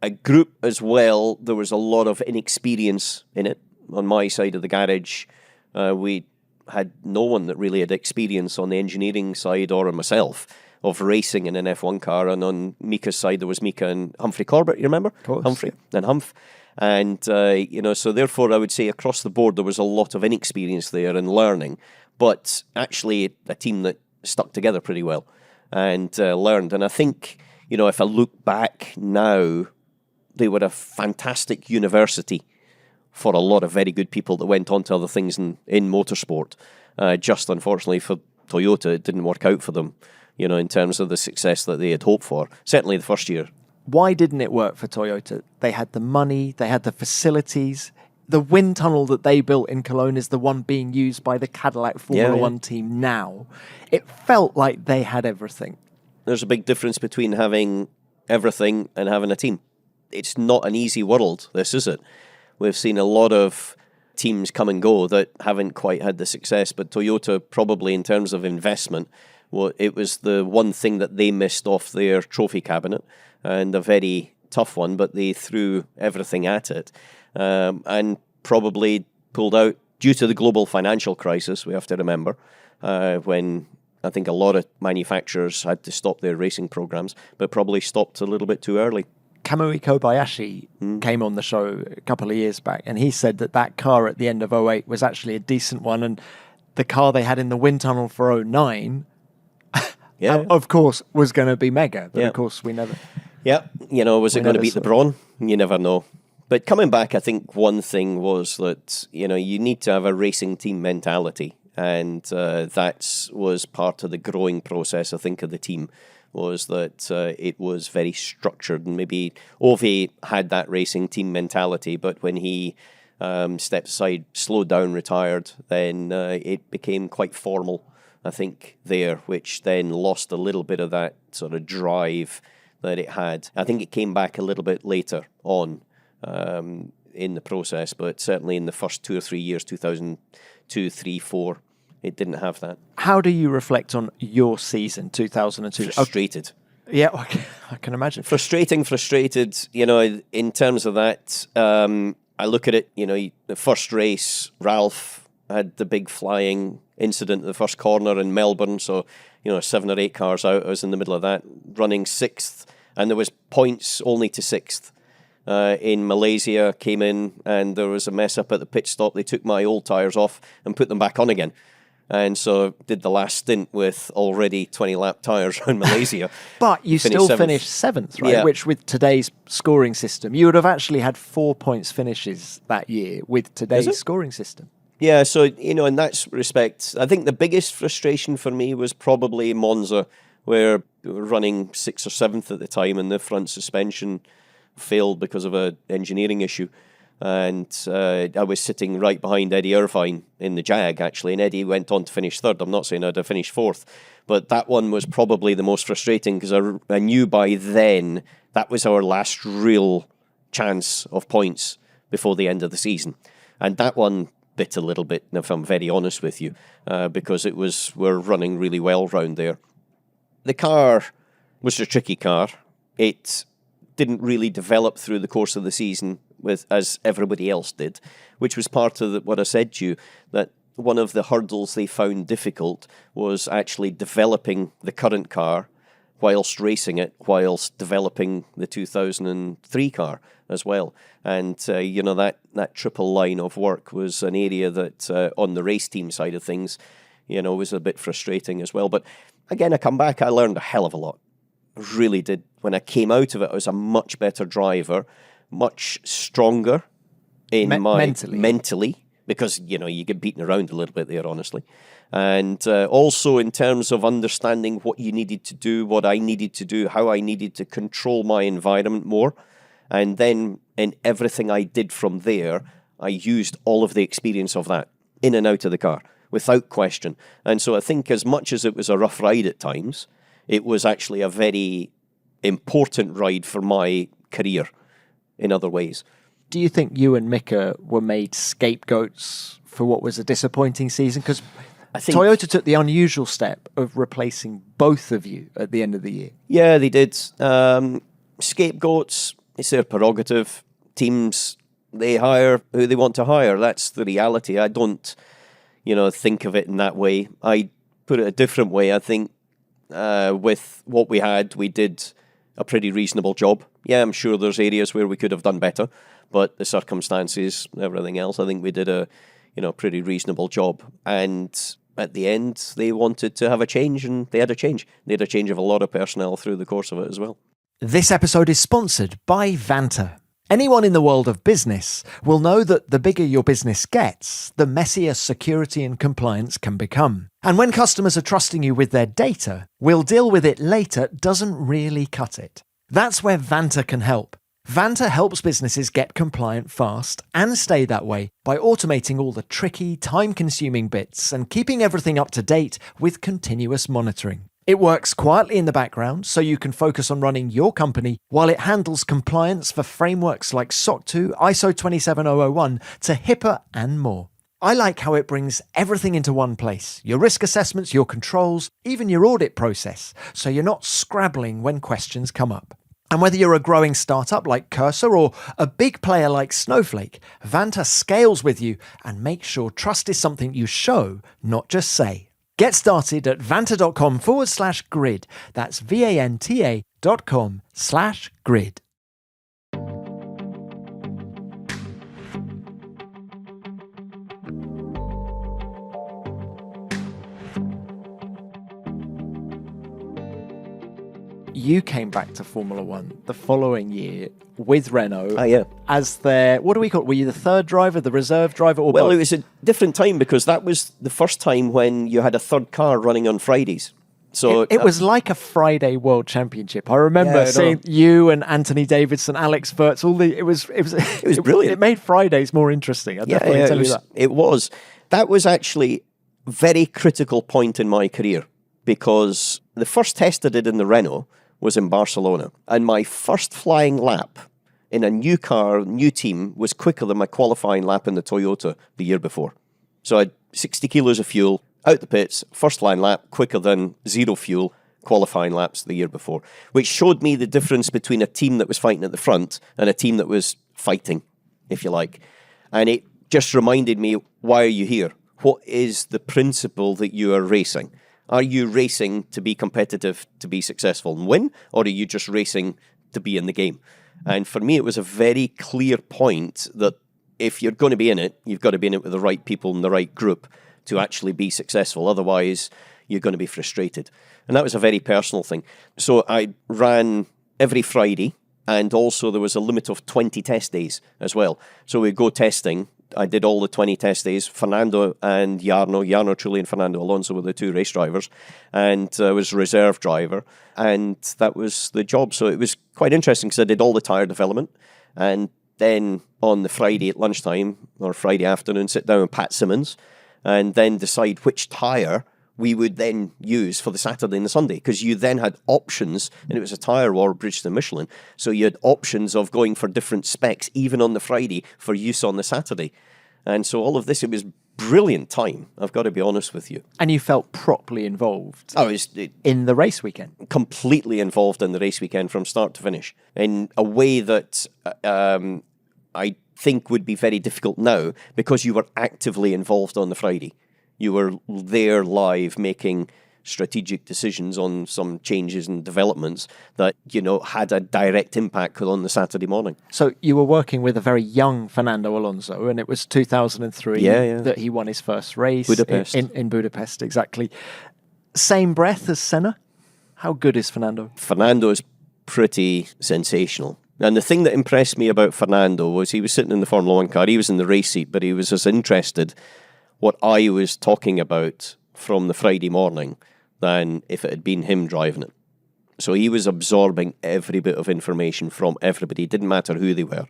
a group as well, there was a lot of inexperience in it. On my side of the garage, we had no one that really had experience on the engineering side, or myself, of racing in an F1 car. And on Mika's side, there was Mika and Humphrey Corbett, you remember? Of course. Humphrey and Humph. And, so therefore I would say across the board there was a lot of inexperience there and learning, but actually a team that stuck together pretty well and learned. And I think, if I look back now, they were a fantastic university for a lot of very good people that went on to other things in motorsport. Just unfortunately for Toyota, it didn't work out for them, in terms of the success that they had hoped for, certainly the first year. Why didn't it work for Toyota? They had the money, they had the facilities. The wind tunnel that they built in Cologne is the one being used by the Cadillac Formula One team now. It felt like they had everything. There's a big difference between having everything and having a team. It's not an easy world, this, is it? We've seen a lot of teams come and go that haven't quite had the success, but Toyota, probably in terms of investment, well, it was the one thing that they missed off their trophy cabinet, and a very tough one, but they threw everything at it, and probably pulled out due to the global financial crisis, we have to remember, when I think a lot of manufacturers had to stop their racing programs, but probably stopped a little bit too early. Kamui Kobayashi came on the show a couple of years back, and he said that car at the end of '08 was actually a decent one, and the car they had in the wind tunnel for '09, of course, was going to be mega. But of course, we never... Yeah, was it going to beat the Brawn? You never know. But coming back, I think one thing was that, you need to have a racing team mentality. And that was part of the growing process, I think, of the team, was that it was very structured. And maybe Ove had that racing team mentality, but when he stepped aside, slowed down, retired, then it became quite formal, I think, there, which then lost a little bit of that sort of drive that it had. I think it came back a little bit later on in the process, but certainly in the first 2 or 3 years, 2002, 3, 4, it didn't have that. How do you reflect on your season, 2002? Frustrated. Yeah, I can imagine. Frustrated, in terms of that. I look at it, the first race, Ralph had the big flying incident at the first corner in Melbourne, so 7 or 8 cars out. I was in the middle of that, running 6th, and there was points only to 6th. In Malaysia, came in, and there was a mess up at the pit stop. They took my old tyres off and put them back on again. And so did the last stint with already 20-lap tyres around Malaysia. But you still finished 7th, right? Yeah. Which with today's scoring system, you would have actually had 4 points finishes that year with today's scoring system. Yeah, so, in that respect, I think the biggest frustration for me was probably Monza, where we were running 6th or 7th at the time, and the front suspension failed because of an engineering issue. And I was sitting right behind Eddie Irvine in the Jag, actually, and Eddie went on to finish 3rd. I'm not saying I'd have finished 4th, but that one was probably the most frustrating because I knew by then that was our last real chance of points before the end of the season. And that one bit a little bit, if I'm very honest with you, because we're running really well round there. The car was a tricky car. It didn't really develop through the course of the season as everybody else did, which was part of what I said to you, that one of the hurdles they found difficult was actually developing the current car whilst racing it, whilst developing the 2003 car as well. And, that triple line of work was an area that, on the race team side of things, was a bit frustrating as well. But again, I come back, I learned a hell of a lot. Really did. When I came out of it, I was a much better driver, much stronger in mentally, because, you get beaten around a little bit there, honestly. And also in terms of understanding what you needed to do, what I needed to do, how I needed to control my environment more. And then in everything I did from there, I used all of the experience of that in and out of the car, without question. And so I think as much as it was a rough ride at times, it was actually a very important ride for my career in other ways. Do you think you and Mika were made scapegoats for what was a disappointing season? Because Toyota took the unusual step of replacing both of you at the end of the year. Yeah, they did. Scapegoats, it's their prerogative. Teams, they hire who they want to hire. That's the reality. I don't, think of it in that way. I put it a different way. I think with what we had, we did a pretty reasonable job. Yeah, I'm sure there's areas where we could have done better, but the circumstances, everything else, I think we did a pretty reasonable job. And at the end, they wanted to have a change, and they had a change. They had a change of a lot of personnel through the course of it as well. This episode is sponsored by Vanta. Anyone in the world of business will know that the bigger your business gets, the messier security and compliance can become. And when customers are trusting you with their data, we'll deal with it later doesn't really cut it. That's where Vanta can help. Vanta helps businesses get compliant fast and stay that way by automating all the tricky, time-consuming bits and keeping everything up to date with continuous monitoring. It works quietly in the background so you can focus on running your company while it handles compliance for frameworks like SOC 2, ISO 27001 to HIPAA and more. I like how it brings everything into one place, your risk assessments, your controls, even your audit process, so you're not scrabbling when questions come up. And whether you're a growing startup like Cursor or a big player like Snowflake, Vanta scales with you and makes sure trust is something you show, not just say. Get started at vanta.com/grid. That's VANTA.com/grid. You came back to Formula One the following year with Renault as their, what do we call it? Were you the third driver, the reserve driver? Or well, both? it was a different time because that was the first time when you had a third car running on Fridays. So it was like a Friday World Championship. I remember seeing you and Anthony Davidson, Alex Wirtz, it was brilliant. It made Fridays more interesting. I'll definitely tell you that. It was. That was actually a very critical point in my career because the first test I did in the Renault was in Barcelona. And my first flying lap in a new car, new team, was quicker than my qualifying lap in the Toyota the year before. So I had 60 kilos of fuel, out the pits, first flying lap, quicker than zero fuel qualifying laps the year before, which showed me the difference between a team that was fighting at the front and a team that was fighting, if you like. And it just reminded me, why are you here? What is the principle that you are racing? Are you racing to be competitive, to be successful and win? Or are you just racing to be in the game? And for me, it was a very clear point that if you're going to be in it, you've got to be in it with the right people and the right group to actually be successful. Otherwise, you're going to be frustrated. And that was a very personal thing. So I ran every Friday, and also there was a limit of 20 test days as well. So we'd go testing. I did all the 20 test days. Fernando and Jarno Trulli and Fernando Alonso were the two race drivers, and I was a reserve driver, and that was the job. So it was quite interesting because I did all the tyre development, and then on the Friday at lunchtime or Friday afternoon, sit down with Pat Simmons and then decide which tyre we would then use for the Saturday and the Sunday, because you then had options, and it was a tyre war bridge to Michelin, so you had options of going for different specs even on the Friday for use on the Saturday. And so all of this, it was brilliant time, I've got to be honest with you. And you felt properly involved in the race weekend? Completely involved in the race weekend from start to finish in a way that I think would be very difficult now, because you were actively involved on the Friday. You were there live making strategic decisions on some changes and developments that, had a direct impact on the Saturday morning. So you were working with a very young Fernando Alonso, and it was 2003 that he won his first race. Budapest. In Budapest, exactly. Same breath as Senna? How good is Fernando? Fernando is pretty sensational. And the thing that impressed me about Fernando was he was sitting in the Formula One car. He was in the race seat, but he was as interested what I was talking about from the Friday morning than if it had been him driving it. So he was absorbing every bit of information from everybody. It didn't matter who they were.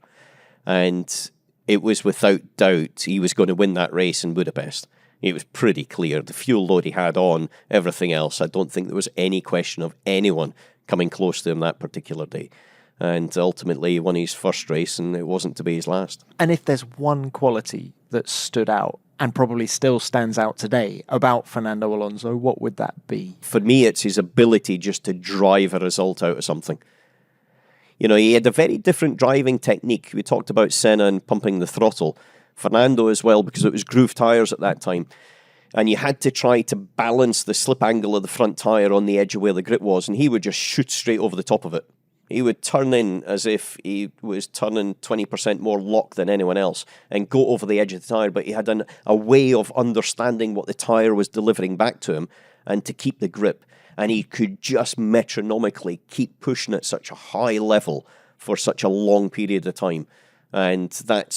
And it was without doubt he was going to win that race in Budapest. It was pretty clear. The fuel load he had on, everything else, I don't think there was any question of anyone coming close to him that particular day. And ultimately he won his first race, and it wasn't to be his last. And if there's one quality that stood out and probably still stands out today about Fernando Alonso, what would that be? For me, it's his ability just to drive a result out of something. He had a very different driving technique. We talked about Senna and pumping the throttle. Fernando as well, because it was groove tyres at that time. And you had to try to balance the slip angle of the front tyre on the edge of where the grip was, and he would just shoot straight over the top of it. He would turn in as if he was turning 20% more lock than anyone else and go over the edge of the tyre, but he had a way of understanding what the tyre was delivering back to him and to keep the grip. And he could just metronomically keep pushing at such a high level for such a long period of time. And that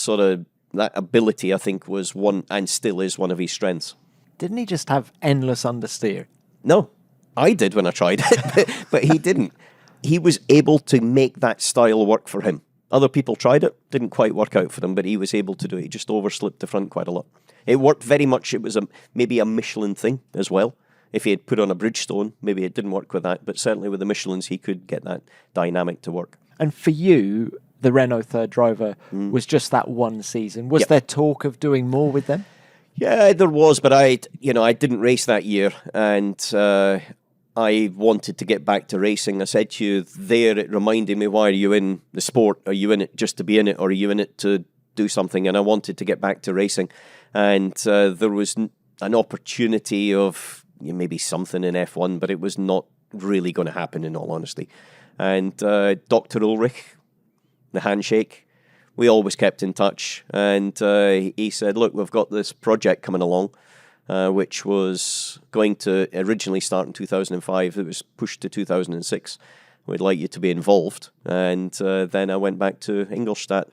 ability, I think, was one, and still is, one of his strengths. Didn't he just have endless understeer? No, I did when I tried it, but he didn't. He was able to make that style work for him. Other people tried it, didn't quite work out for them, but he was able to do it. He just overslipped the front quite a lot. It worked very much. It was maybe a Michelin thing as well. If he had put on a Bridgestone, maybe it didn't work with that, but certainly with the Michelins, he could get that dynamic to work. And for you, the Renault third driver was just that one season. Was there talk of doing more with them? Yeah, there was, but I didn't race that year, and I wanted to get back to racing. I said to you there, it reminded me, why are you in the sport? Are you in it just to be in it, or are you in it to do something? And I wanted to get back to racing. And there was an opportunity of maybe something in F1, but it was not really going to happen, in all honesty. And Dr. Ulrich, the handshake, we always kept in touch. And he said, look, we've got this project coming along, which was going to originally start in 2005. It was pushed to 2006. We'd like you to be involved. And then I went back to Ingolstadt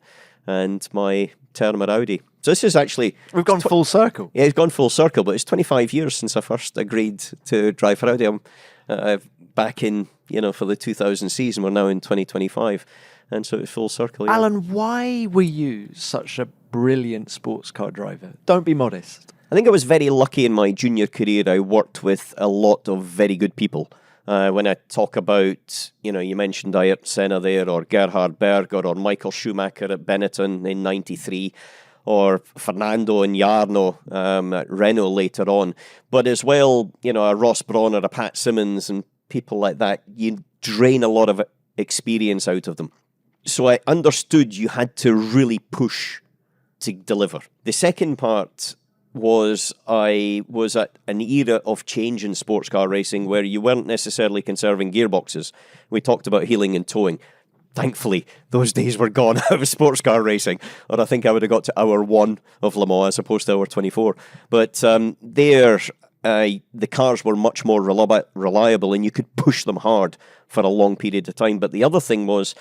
and my term at Audi. So this is actually... We've gone full circle. Yeah, it's gone full circle, but it's 25 years since I first agreed to drive for Audi. I'm back in, for the 2000 season. We're now in 2025. And so it's full circle. Yeah. Allan, why were you such a brilliant sports car driver? Don't be modest. I think I was very lucky in my junior career. I worked with a lot of very good people. When I talk about, you mentioned Ayrton Senna there, or Gerhard Berger, or Michael Schumacher at Benetton in 93, or Fernando and Jarno at Renault later on. But as well, a Ross Brawn or a Pat Simmons and people like that, you drain a lot of experience out of them. So I understood you had to really push to deliver. The second part was I was at an era of change in sports car racing where you weren't necessarily conserving gearboxes. We talked about healing and towing. Thankfully, those days were gone out of sports car racing, or I think I would have got to hour 1 of Le Mans as opposed to hour 24. But the cars were much more reliable and you could push them hard for a long period of time. But the other thing was,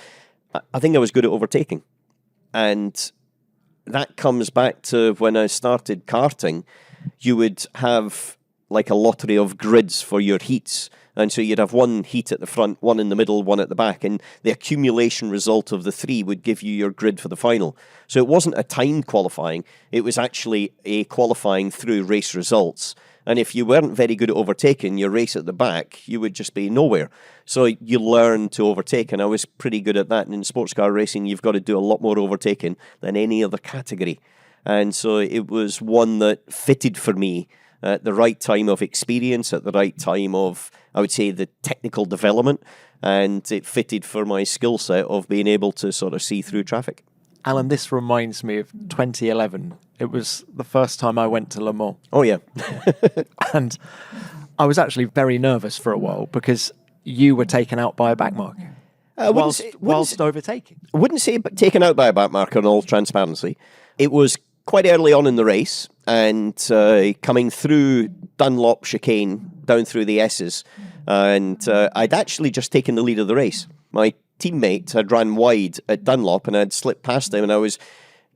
I think I was good at overtaking. And that comes back to when I started karting. You would have like a lottery of grids for your heats. And so you'd have one heat at the front, one in the middle, one at the back. And the accumulation result of the 3 would give you your grid for the final. So it wasn't a timed qualifying. It was actually a qualifying through race results. And if you weren't very good at overtaking, your race at the back, you would just be nowhere. So you learn to overtake, and I was pretty good at that. And in sports car racing, you've got to do a lot more overtaking than any other category. And so it was one that fitted for me at the right time of experience, at the right time of, I would say, the technical development. And it fitted for my skill set of being able to sort of see through traffic. Allan, this reminds me of 2011. It was the first time I went to Le Mans. Oh, yeah. And I was actually very nervous for a while because you were taken out by a backmark whilst overtaking. I wouldn't say taken out by a backmarker in all transparency. It was quite early on in the race and coming through Dunlop chicane down through the S's. And I'd actually just taken the lead of the race. My teammate had ran wide at Dunlop and I'd slipped past him and I was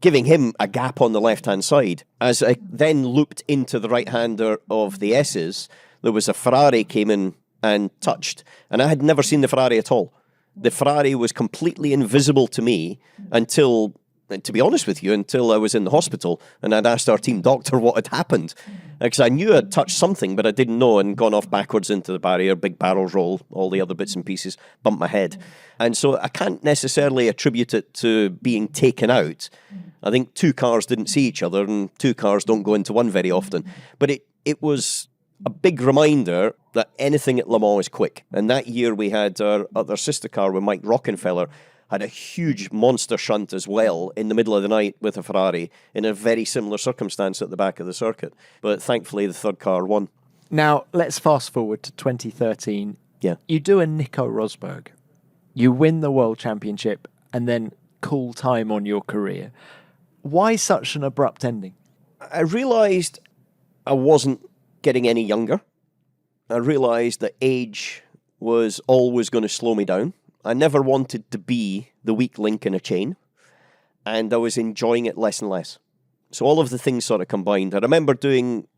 giving him a gap on the left-hand side. As I then looped into the right-hander of the S's, there was a Ferrari came in and touched, and I had never seen the Ferrari at all. The Ferrari was completely invisible to me until, to be honest with you, until I was in the hospital and I'd asked our team doctor what had happened. Because I knew I'd touched something, but I didn't know, and gone off backwards into the barrier, big barrel roll, all the other bits and pieces, bumped my head. And so I can't necessarily attribute it to being taken out. I think 2 cars didn't see each other, and 2 cars don't go into one very often. But it was a big reminder that anything at Le Mans is quick. And that year we had our other sister car with Mike Rockenfeller, had a huge monster shunt as well in the middle of the night with a Ferrari in a very similar circumstance at the back of the circuit. But thankfully the third car won. Now, let's fast forward to 2013. Yeah. You do a Nico Rosberg. You win the World Championship and then call time on your career. Why such an abrupt ending? I realised I wasn't getting any younger. I realised that age was always going to slow me down. I never wanted to be the weak link in a chain, and I was enjoying it less and less. So all of the things sort of combined. I remember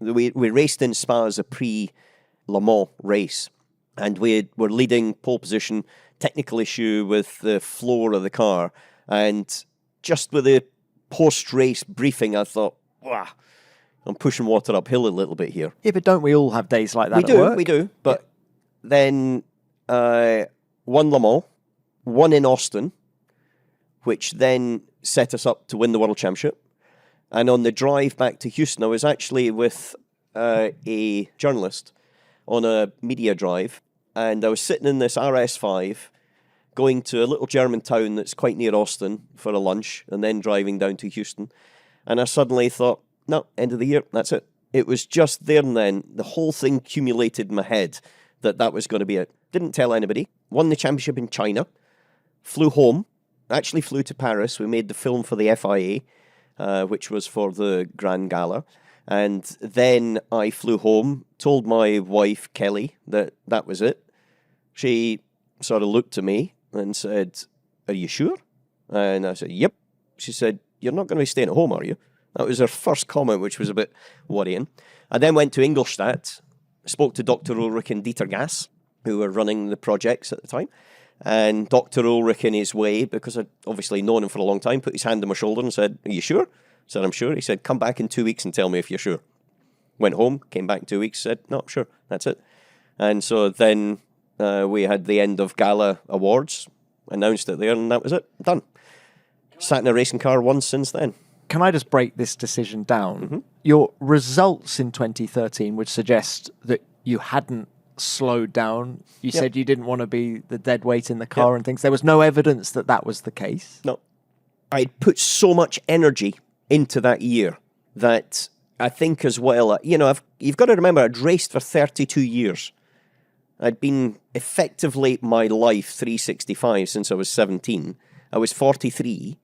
we raced in Spa as a pre-Le Mans race, and we were leading pole position, technical issue with the floor of the car, and just with the post-race briefing, I thought, wow, I'm pushing water uphill a little bit here. Yeah, but don't we all have days like that at work? We do. But then won Le Mans, won in Austin, which then set us up to win the World Championship. And on the drive back to Houston, I was actually with a journalist on a media drive, and I was sitting in this RS5 going to a little German town that's quite near Austin for a lunch, and then driving down to Houston. And I suddenly thought, no, end of the year, that's it. It was just there and then, the whole thing accumulated in my head that was going to be it. Didn't tell anybody. Won the championship in China. Flew home. Actually flew to Paris. We made the film for the FIA, which was for the Grand Gala. And then I flew home, told my wife, Kelly, that was it. She sort of looked at me and said, "Are you sure?" And I said, "Yep." She said, "You're not going to be staying at home, are you?" That was her first comment, which was a bit worrying. I then went to Ingolstadt, spoke to Dr. Ulrich and Dieter Gass, who were running the projects at the time. And Dr. Ulrich, in his way, because I'd obviously known him for a long time, put his hand on my shoulder and said, "Are you sure?" I said, "I'm sure." He said, "Come back in 2 weeks and tell me if you're sure." Went home, came back in 2 weeks, said, "No, I'm sure, that's it." And so then we had the end of Gala Awards, announced it there, and that was it, done. Sat in a racing car once since then. Can I just break this decision down? Mm-hmm. Your results in 2013 would suggest that you hadn't slowed down. You said you didn't want to be the dead weight in the car and things. There was no evidence that was the case. No. I'd put so much energy into that year that I think as well, you've got to remember, I'd raced for 32 years. I'd been effectively my life 365 since I was 17. I was 43.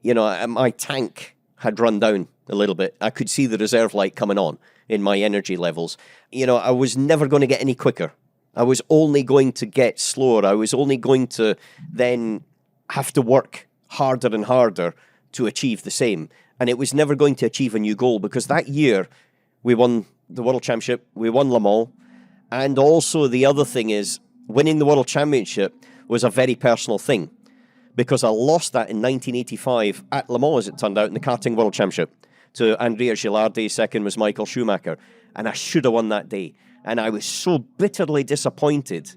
My tank had run down a little bit. I could see the reserve light coming on in my energy levels. I was never going to get any quicker. I was only going to get slower. I was only going to then have to work harder and harder to achieve the same. And it was never going to achieve a new goal, because that year we won the World Championship, we won Le Mans, and also the other thing is winning the World Championship was a very personal thing, because I lost that in 1985 at Le Mans, as it turned out, in the karting World Championship to Andrea Gilardi. Second was Michael Schumacher, and I should have won that day. And I was so bitterly disappointed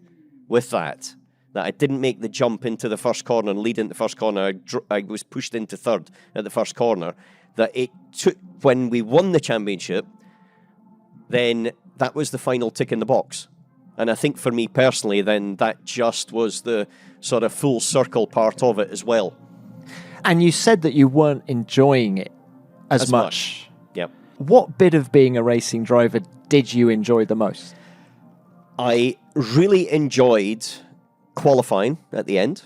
with that I didn't make the jump into the first corner and lead into the first corner. I was pushed into third at the first corner. That it took, when we won the championship, then that was the final tick in the box. And I think for me personally, then that just was the sort of full circle part of it as well. And you said that you weren't enjoying it as much. Yep. What bit of being a racing driver did you enjoy the most? I really enjoyed qualifying at the end,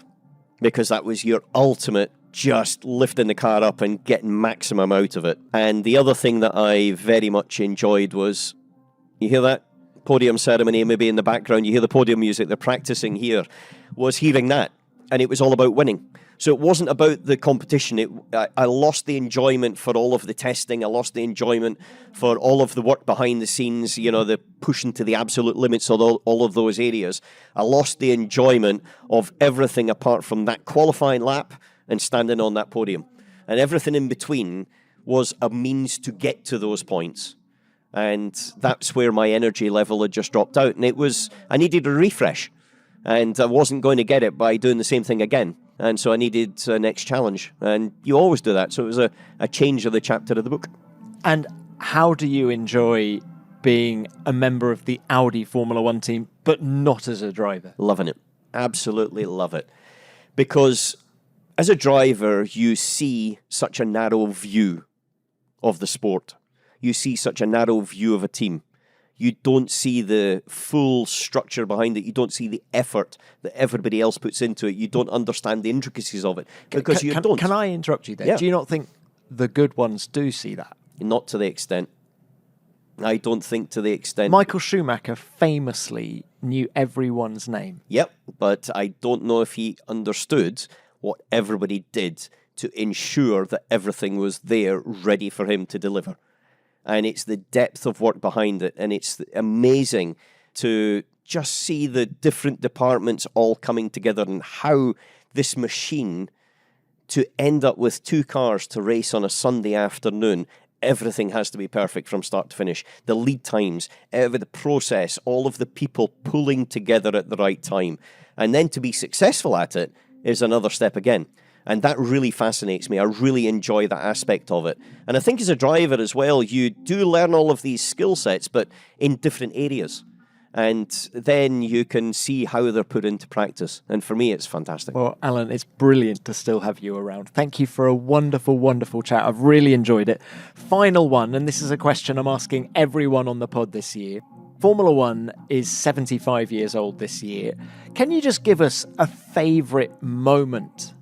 because that was your ultimate, just lifting the car up and getting maximum out of it. And the other thing that I very much enjoyed was, you hear that podium ceremony maybe in the background, you hear the podium music, they're practicing here, was hearing that. And it was all about winning. So it wasn't about the competition. I lost the enjoyment for all of the testing. I lost the enjoyment for all of the work behind the scenes, the pushing to the absolute limits of all of those areas. I lost the enjoyment of everything apart from that qualifying lap and standing on that podium. And everything in between was a means to get to those points. And that's where my energy level had just dropped out. And I needed a refresh. And I wasn't going to get it by doing the same thing again. And so I needed a next challenge. And you always do that. So it was a change of the chapter of the book. And how do you enjoy being a member of the Audi Formula One team, but not as a driver? Loving it. Absolutely love it. Because as a driver, you see such a narrow view of the sport. You see such a narrow view of a team. You don't see the full structure behind it. You don't see the effort that everybody else puts into it. You don't understand the intricacies of it, because you don't. Can I interrupt you there? Yeah. Do you not think the good ones do see that? Not to the extent. I don't think to the extent. Michael Schumacher famously knew everyone's name. Yep, but I don't know if he understood what everybody did to ensure that everything was there ready for him to deliver. And it's the depth of work behind it. And it's amazing to just see the different departments all coming together, and how this machine, to end up with two cars to race on a Sunday afternoon, everything has to be perfect from start to finish. The lead times, the process, all of the people pulling together at the right time. And then to be successful at it is another step again. And that really fascinates me. I really enjoy that aspect of it. And I think as a driver as well, you do learn all of these skill sets, but in different areas. And then you can see how they're put into practice. And for me, it's fantastic. Well, Allan, it's brilliant to still have you around. Thank you for a wonderful, wonderful chat. I've really enjoyed it. Final one, and this is a question I'm asking everyone on the pod this year. Formula One is 75 years old this year. Can you just give us a favourite moment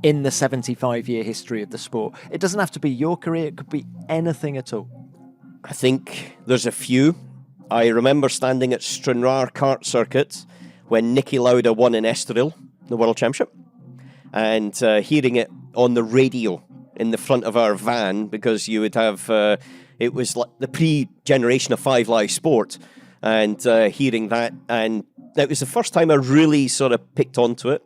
in the 75-year history of the sport? It doesn't have to be your career. It could be anything at all. I think there's a few. I remember standing at Stranraer Kart Circuit when Niki Lauda won in Estoril, the World Championship, and hearing it on the radio in the front of our van, because you would have, it was like the pre-generation of 5 Live Sport, and hearing that, and that was the first time I really sort of picked onto it.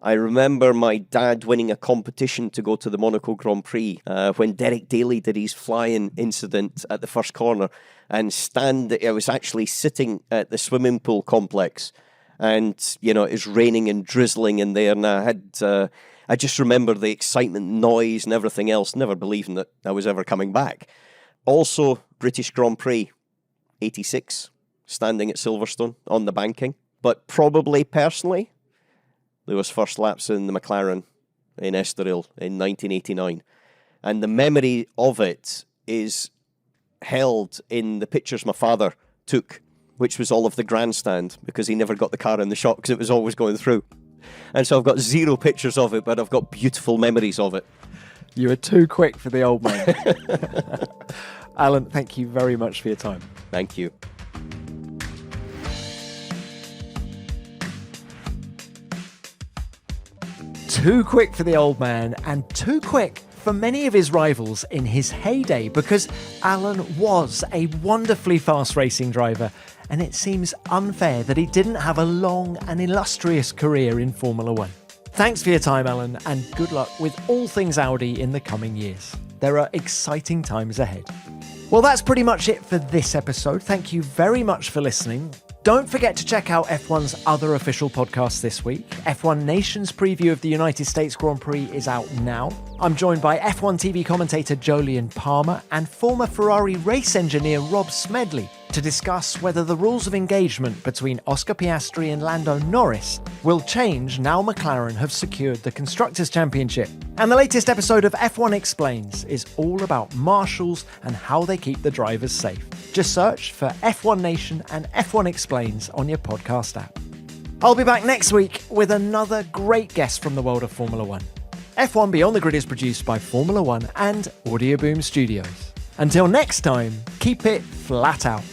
I remember my dad winning a competition to go to the Monaco Grand Prix when Derek Daly did his flying incident at the first corner, and I was actually sitting at the swimming pool complex, and it was raining and drizzling in there, and I just remember the excitement, noise, and everything else, never believing that I was ever coming back. Also, British Grand Prix, 86, standing at Silverstone on the banking, but probably personally, there was first laps in the McLaren in Estoril in 1989. And the memory of it is held in the pictures my father took, which was all of the grandstand, because he never got the car in the shot because it was always going through. And so I've got 0 pictures of it, but I've got beautiful memories of it. You were too quick for the old man. Allan, thank you very much for your time. Thank you. Too quick for the old man, and too quick for many of his rivals in his heyday, because Allan was a wonderfully fast racing driver, and it seems unfair that he didn't have a long and illustrious career in Formula One. Thanks for your time, Allan, and good luck with all things Audi in the coming years. There are exciting times ahead. Well, that's pretty much it for this episode. Thank you very much for listening. Don't forget to check out F1's other official podcasts this week. F1 Nation's preview of the United States Grand Prix is out now. I'm joined by F1 TV commentator Jolyon Palmer and former Ferrari race engineer Rob Smedley to discuss whether the rules of engagement between Oscar Piastri and Lando Norris will change now McLaren have secured the Constructors' Championship. And the latest episode of F1 Explains is all about marshals and how they keep the drivers safe. Just search for F1 Nation and F1 Explains on your podcast app. I'll be back next week with another great guest from the world of Formula One. F1 Beyond the Grid is produced by Formula One and Audio Boom Studios. Until next time, keep it flat out.